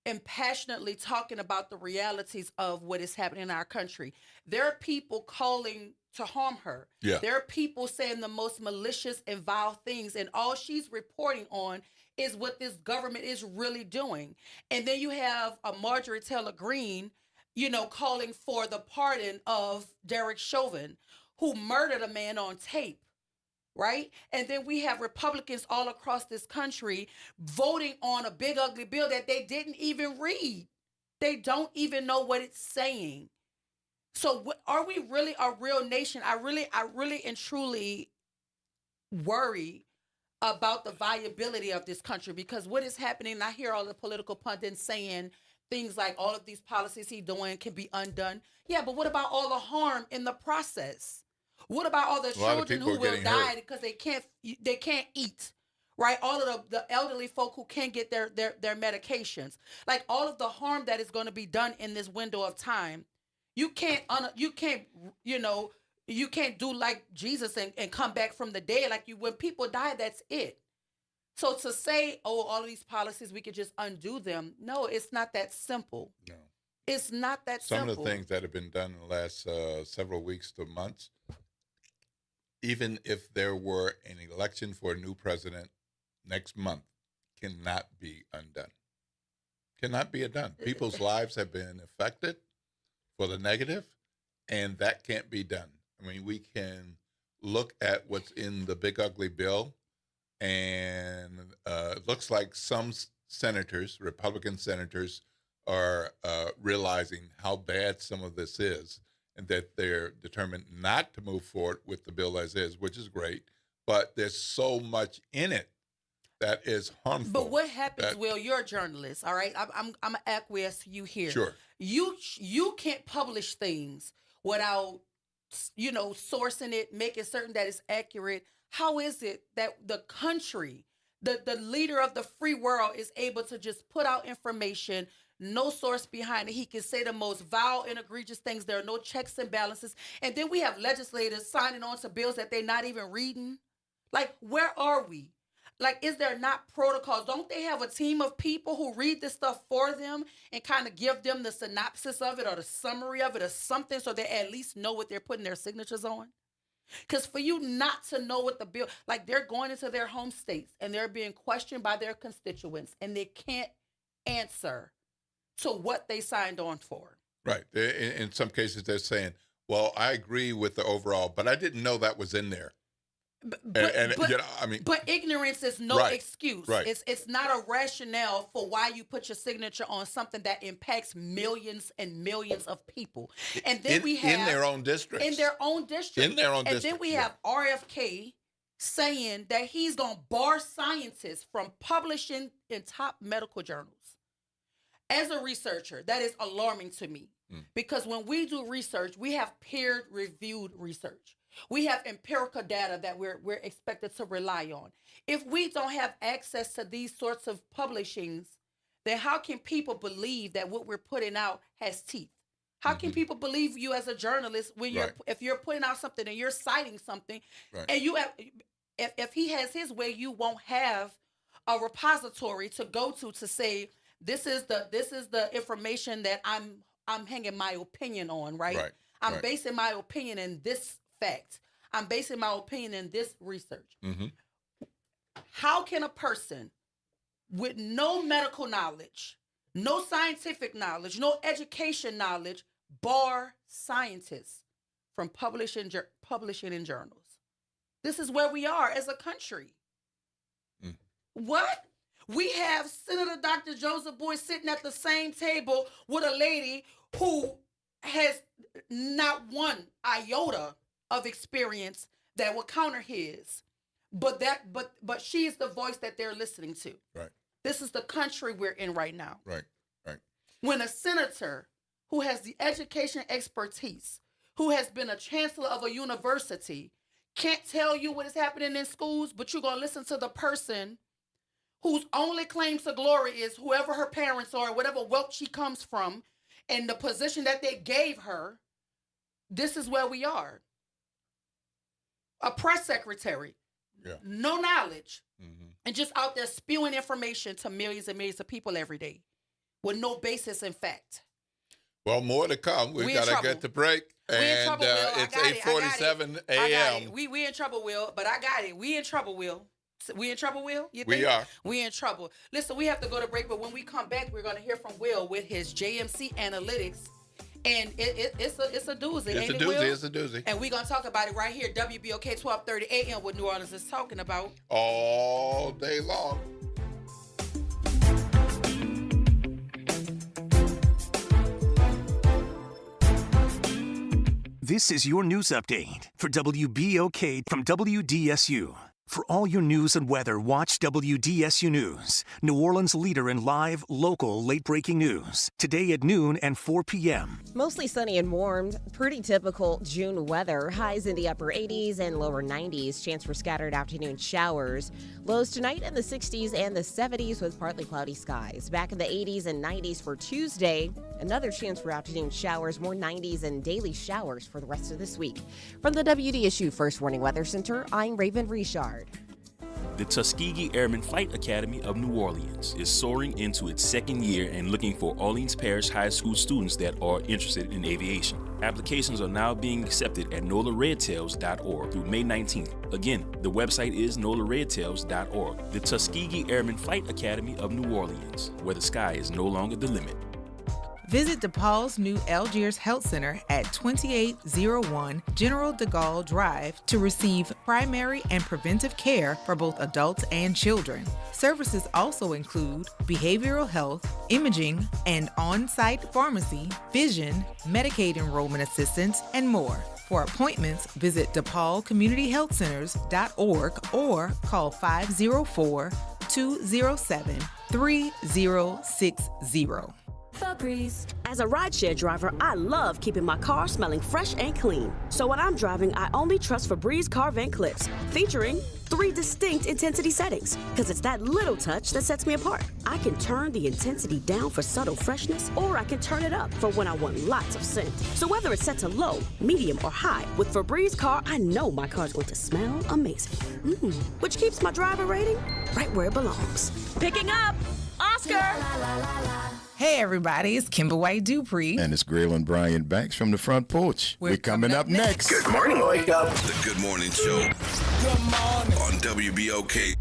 and passionately talking about the realities of what is happening in our country, there are people calling to harm her. Yeah. There are people saying the most malicious and vile things, and all she's reporting on is what this government is really doing. And then you have a Marjorie Taylor Greene, calling for the pardon of Derek Chauvin, who murdered a man on tape. Right? And then we have Republicans all across this country voting on a big ugly bill that they didn't even read. They don't even know what it's saying. So are we really a real nation? I really and truly worry about the viability of this country, because what is happening, I hear all the political pundits saying things like all of these policies he's doing can be undone. Yeah, but what about all the harm in the process? What about all the children who will die because they can't eat, right? All of the elderly folk who can't get their medications, like all of the harm that is going to be done in this window of time. You can't do like Jesus and come back from the dead. Like when people die, that's it. So to say, oh, all of these policies, we could just undo them. No, it's not that simple. No. It's not that simple. Some of the things that have been done in the last several weeks to months, even if there were an election for a new president next month, cannot be undone. Cannot be undone. People's lives have been affected for the negative, and that can't be done. I mean, we can look at what's in the big ugly bill, and it looks like some senators, Republican senators, are realizing how bad some of this is, and that they're determined not to move forward with the bill as is, which is great. But there's so much in it that is harmful. But what happens, Will? You're a journalist, all right? I'm an acquiesce to you here. Sure. You can't publish things without, sourcing it, making certain that it's accurate. How is it that the country, the leader of the free world, is able to just put out information, no source behind it? He can say the most vile and egregious things. There are no checks and balances. And then we have legislators signing on to bills that they're not even reading. Like, where are we? Like, is there not protocols? Don't they have a team of people who read this stuff for them and kind of give them the synopsis of it or the summary of it or something, so they at least know what they're putting their signatures on? Because for you not to know what the bill, like, they're going into their home states and they're being questioned by their constituents, and they can't answer to what they signed on for. Right. In some cases, they're saying, well, I agree with the overall, but I didn't know that was in there. But ignorance is no excuse. Right. It's not a rationale for why you put your signature on something that impacts millions and millions of people. And then we have in their own districts. In their own district. In their own and district. then we have RFK saying that he's going to bar scientists from publishing in top medical journals. As a researcher, that is alarming to me, because when we do research, we have peer-reviewed research. We have empirical data that we're expected to rely on. If we don't have access to these sorts of publishings, then how can people believe that what we're putting out has teeth? How can people believe you as a journalist when you're Right. if you're putting out something and you're citing something, Right. and you have, if he has his way, you won't have a repository to go to say this is the information that I'm hanging my opinion on, right? Right. I'm Right. basing my opinion in this fact. I'm basing my opinion in this research. Mm-hmm. How can a person with no medical knowledge, no scientific knowledge, no education knowledge bar scientists from publishing in journals? This is where we are as a country. What? We have Senator Dr. Joseph Boyd sitting at the same table with a lady who has not one iota of experience that would counter his. But she's the voice that they're listening to. Right. This is the country we're in right now. Right. Right. When a senator who has the education expertise, who has been a chancellor of a university, can't tell you what is happening in schools, but you're going to listen to the person whose only claim to glory is whoever her parents are, whatever wealth she comes from, and the position that they gave her. This is where we are. A press secretary, no knowledge, and just out there spewing information to millions and millions of people every day with no basis in fact. Well, more to come. We've got to get the break. And it's 8:47 a.m. We in trouble, Will, but I got it. We in trouble, Will. We in trouble, Will? You think? We are. We in trouble. Listen, we have to go to break, but when we come back, we're going to hear from Will with his JMC Analytics. And it's a doozy. It's ain't a it, doozy. Will? It's a doozy. And we're going to talk about it right here, WBOK 1230 AM, what New Orleans is talking about. All day long. This is your news update for WBOK from WDSU. For all your news and weather, watch WDSU News, New Orleans' leader in live, local, late-breaking news. Today at noon and 4 p.m. Mostly sunny and warm. Pretty typical June weather. Highs in the upper 80s and lower 90s. Chance for scattered afternoon showers. Lows tonight in the 60s and the 70s with partly cloudy skies. Back in the 80s and 90s for Tuesday. Another chance for afternoon showers. More 90s and daily showers for the rest of this week. From the WDSU First Warning Weather Center, I'm Raven Richard. The Tuskegee Airmen Flight Academy of New Orleans is soaring into its second year and looking for Orleans Parish High School students that are interested in aviation. Applications are now being accepted at NOLARedtails.org through May 19th. Again, the website is NOLARedtails.org. The Tuskegee Airmen Flight Academy of New Orleans, where the sky is no longer the limit. Visit DePaul's new Algiers Health Center at 2801 General de Gaulle Drive to receive primary and preventive care for both adults and children. Services also include behavioral health, imaging, and on-site pharmacy, vision, Medicaid enrollment assistance, and more. For appointments, visit DePaulCommunityHealthCenters.org or call 504-207-3060. Febreze. As a rideshare driver, I love keeping my car smelling fresh and clean. So when I'm driving, I only trust Febreze car vent clips, featuring 3 distinct intensity settings, because it's that little touch that sets me apart. I can turn the intensity down for subtle freshness, or I can turn it up for when I want lots of scent. So whether it's set to low, medium, or high, with Febreze car, I know my car's going to smell amazing. Which keeps my driver rating right where it belongs. Picking up Oscar! Hey everybody, it's Kimber White Dupree. And it's Graylin Brian Banks from the front porch. We're coming up next. Good morning, Wake Up. The Good Morning Show. Good morning. On WBOK.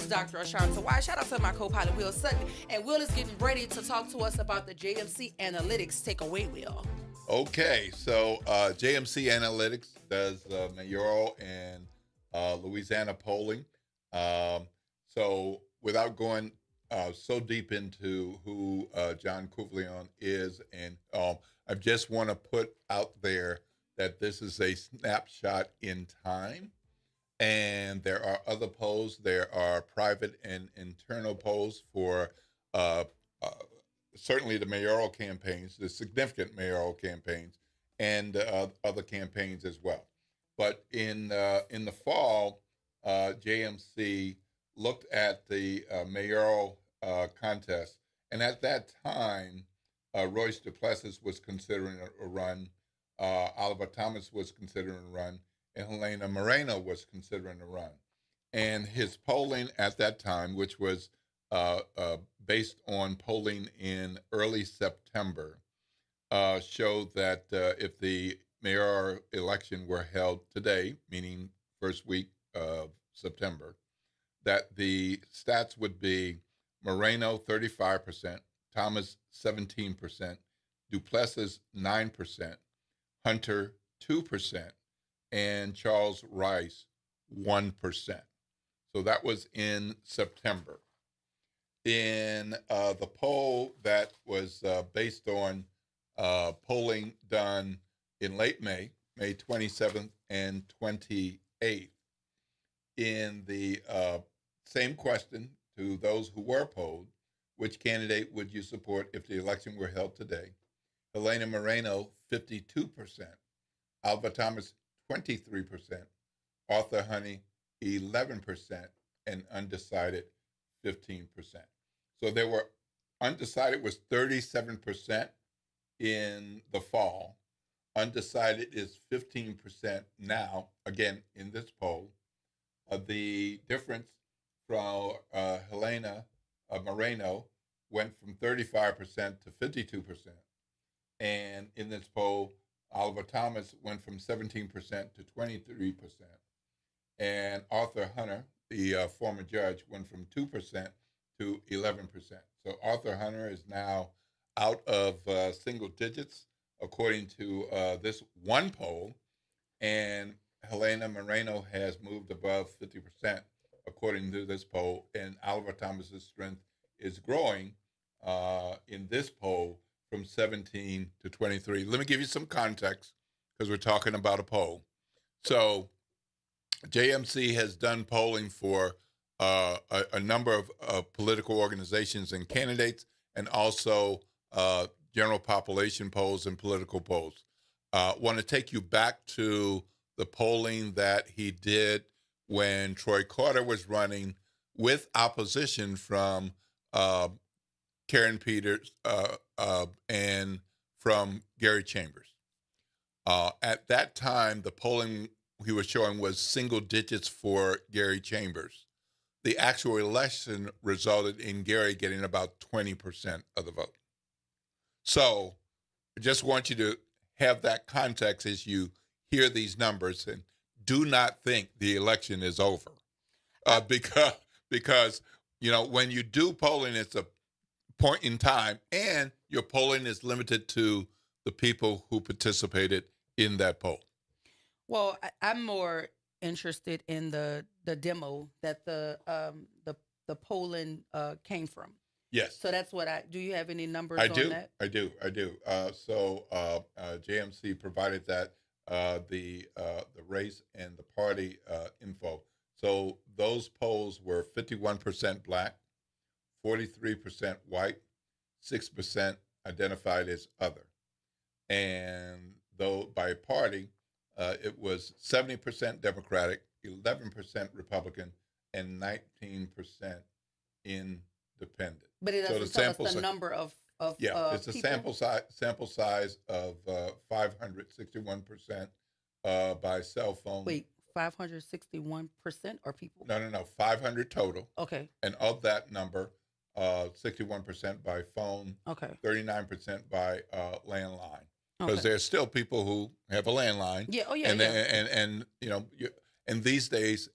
host, Dr. Ashanta White. Shout out to my co-pilot, Will Sutton. And Will is getting ready to talk to us about the JMC Analytics. Take away, Will. Okay, so JMC Analytics does mayoral and Louisiana polling. So without going so deep into who John Couvillon is, and I just want to put out there that this is a snapshot in time, and there are other polls. There are private and internal polls for certainly the mayoral campaigns, the significant mayoral campaigns, and other campaigns as well. But in the fall, JMC looked at the mayoral contest, and at that time, Royce Duplessis was considering a run, Oliver Thomas was considering a run, and Helena Moreno was considering a run. And his polling at that time, which was based on polling in early September, showed that if the mayoral election were held today, meaning first week of September, that the stats would be Moreno 35%, Thomas 17%, Duplessis 9%, Hunter 2%, and Charles Rice 1%. So that was in September. In the poll that was based on polling done in late May, May 27th and 28th, in the same question to those who were polled, which candidate would you support if the election were held today? Helena Moreno, 52%, Alva Thomas, 23%, Arthur Honey, 11%, and undecided, 15%. So there were, undecided was 37% in the fall. Undecided is 15% now, again, in this poll. The difference from Helena Moreno went from 35% to 52%. And in this poll, Oliver Thomas went from 17% to 23%. And Arthur Hunter, the former judge, went from 2% to 11%. So Arthur Hunter is now out of single digits, according to this one poll. And Helena Moreno has moved above 50%, according to this poll. And Oliver Thomas's strength is growing in this poll from 17 to 23. Let me give you some context, because we're talking about a poll. So JMC has done polling for a number of political organizations and candidates, and also general population polls and political polls. Want to take you back to the polling that he did when Troy Carter was running with opposition from Karen Peters and from Gary Chambers. At that time, the polling he was showing was single digits for Gary Chambers. The actual election resulted in Gary getting about 20% of the vote. So I just want you to have that context as you hear these numbers, and do not think the election is over. Because you know, when you do polling, it's a point in time, and your polling is limited to the people who participated in that poll. Well, I'm more interested in the demo that the polling came from. Yes. So that's what do you have any numbers on that? I do. So JMC provided that the race and the party info. So those polls were 51% black, 43% white, 6% identified as other. And though by party, it was 70% Democratic, 11% Republican, and 19% independent. But it doesn't tell us the number of it's a people. sample size of 561% by cell phone. Wait, 561% or people? No, 500 total. Okay. And of that number, 61% by phone. Okay. 39% by landline. Okay. Because there's still people who have a landline. Yeah. Oh yeah. And you know, and these days,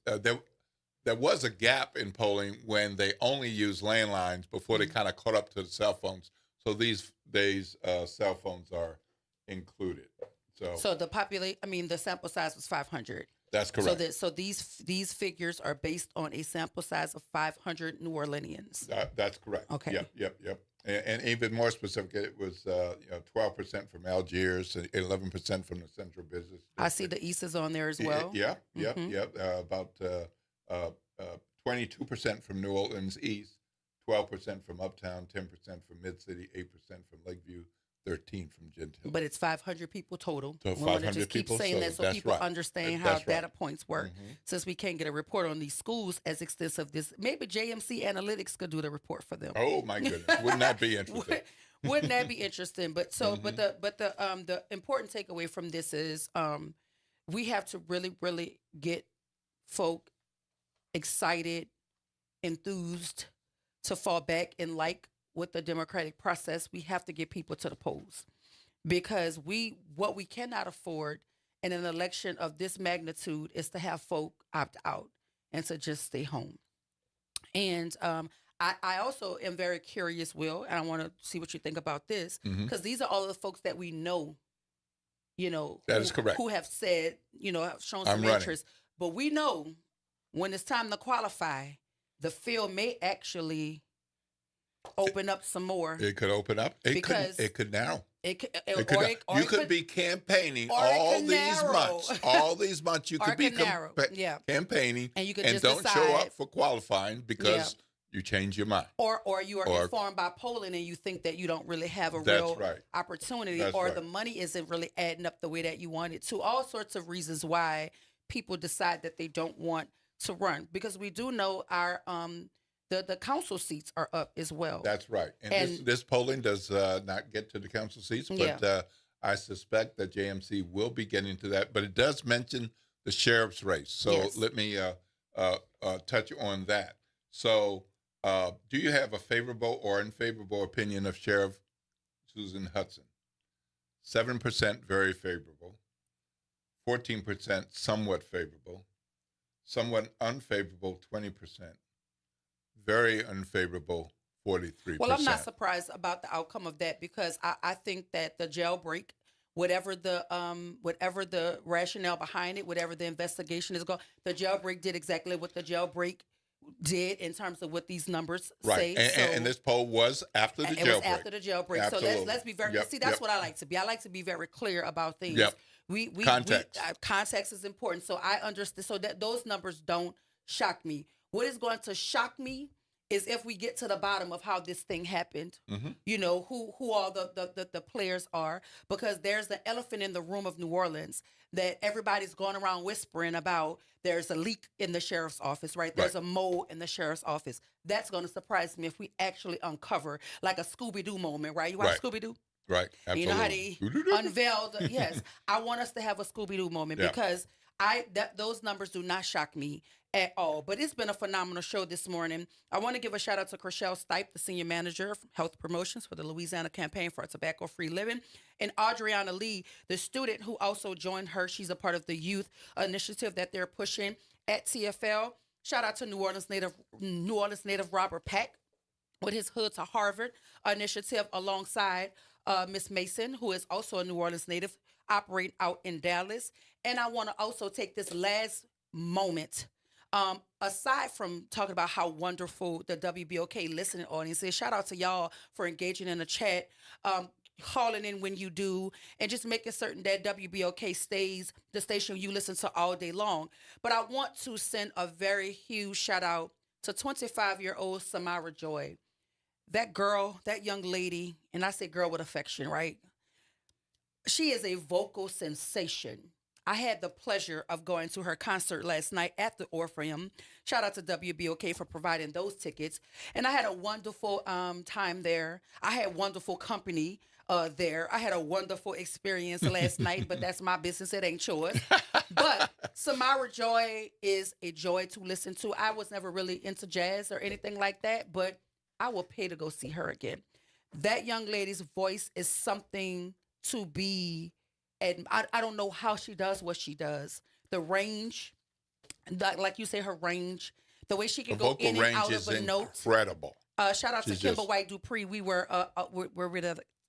there was a gap in polling when they only used landlines before they kind of caught up to the cell phones. So these days, cell phones are included. So the sample size was 500. That's correct. So these figures are based on a sample size of 500 New Orleanians. That's correct. Okay. Yep. And even more specific, it was 12% from Algiers, 11% from the Central Business District. I see the East is on there as well. Yep. About 22% from New Orleans East, 12% from Uptown, 10% from Mid-City, 8% from Lakeview, 13 from Gentile. But it's 500 people total. So we want to 500 just keep people, saying that so that's people right. understand That's how data right. points work. Since we can't get a report on these schools as extensive this, maybe JMC Analytics could do the report for them. Oh my goodness, wouldn't that be interesting? Wouldn't that be interesting? But the important takeaway from this is we have to really get folk excited, enthused to fall back and like with the democratic process. We have to get people to the polls because what we cannot afford in an election of this magnitude is to have folk opt out and to just stay home. And I also am very curious, Will, and I want to see what you think about this, because these are all of the folks that we know, that is correct, who have said, have shown I'm some running. interest. But we know when it's time to qualify, the field may actually open up some more. It could open up. It could narrow. You You could be campaigning all these months. You could be campaigning, and you could and just don't decide, show up for qualifying because you change your mind. Or you are informed by polling and you think that you don't really have a real opportunity, the money isn't really adding up the way that you want it to. All sorts of reasons why people decide that they don't want to run, because we do know our the council seats are up as well. That's right. And this polling does not get to the council seats, but I suspect that JMC will be getting to that. But it does mention the sheriff's race. So let me touch on that. So do you have a favorable or unfavorable opinion of Sheriff Susan Hudson? 7% very favorable, 14% somewhat favorable, somewhat unfavorable 20%, very unfavorable 43%. Well, I'm not surprised about the outcome of that, because I think that the jailbreak, whatever the rationale behind it, whatever the investigation is going, the jailbreak did exactly what the jailbreak did in terms of what these numbers say. And this poll was after the jailbreak. It was after the jailbreak. Absolutely. So let's be very that's what I like to be. I like to be very clear about things. Context. Context is important. So I understand. So that those numbers don't shock me. What is going to shock me is if we get to the bottom of how this thing happened, who all the players are, because there's the elephant in the room of New Orleans that everybody's going around whispering about. There's a leak in the sheriff's office, right? There's a mole in the sheriff's office. That's going to surprise me if we actually uncover, like a Scooby-Doo moment, right? You watch Scooby-Doo? Right, absolutely. You know how they unveiled, yes. I want us to have a Scooby-Doo moment because those numbers do not shock me at all. But it's been a phenomenal show this morning. I want to give a shout out to Chriselle Stipe, the Senior Manager of Health Promotions for the Louisiana Campaign for a Tobacco-Free Living, and Adriana Lee, the student who also joined her. She's a part of the youth initiative that they're pushing at TFL. Shout out to New Orleans native Robert Pack with his Hood to Harvard initiative alongside Miss Mason, who is also a New Orleans native, operating out in Dallas. And I want to also take this last moment, aside from talking about how wonderful the WBOK listening audience is, shout out to y'all for engaging in the chat, calling in when you do, and just making certain that WBOK stays the station you listen to all day long. But I want to send a very huge shout out to 25-year-old Samara Joy. That girl, that young lady, and I say girl with affection, right? She is a vocal sensation. I had the pleasure of going to her concert last night at the Orpheum. Shout out to WBOK for providing those tickets. And I had a wonderful time there. I had wonderful company there. I had a wonderful experience last night, but that's my business. It ain't yours. But Samara Joy is a joy to listen to. I was never really into jazz or anything like that, but I will pay to go see her again. That young lady's voice is something to be, and I don't know how she does what she does. The range, like you say, her range The way she can The go vocal in and range out is of a note. incredible. Shout out She's to Kimber just- White Dupree. We were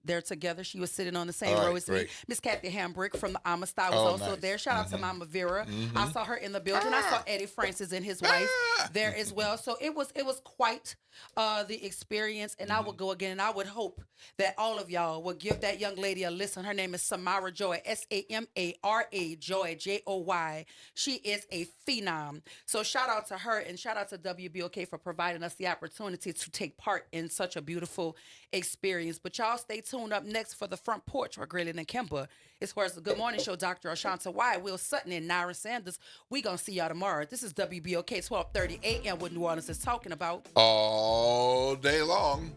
there together. She was sitting on the same All row right, as me. great. Miss Kathy Hambrick from the Amistad was Oh, also nice. there. Shout out to Mama Vera. Mhm. I saw her in the building. I saw Eddie Francis and his wife there as well. So it was quite the experience, and I would go again. And I would hope that all of y'all would give that young lady a listen. Her name is Samara Joy, Samara Joy, Joy. She is a phenom. So shout out to her, and shout out to WBOK for providing us the opportunity to take part in such a beautiful experience. But y'all stay tuned. Up next for the Front Porch with Grayling and Kimber, as far as the Good Morning Show, Dr. Ashanta Wyatt, Will Sutton, and Naira Sanders. We gonna see y'all tomorrow. This is WBOK 1230 AM, what New Orleans is talking about All day long.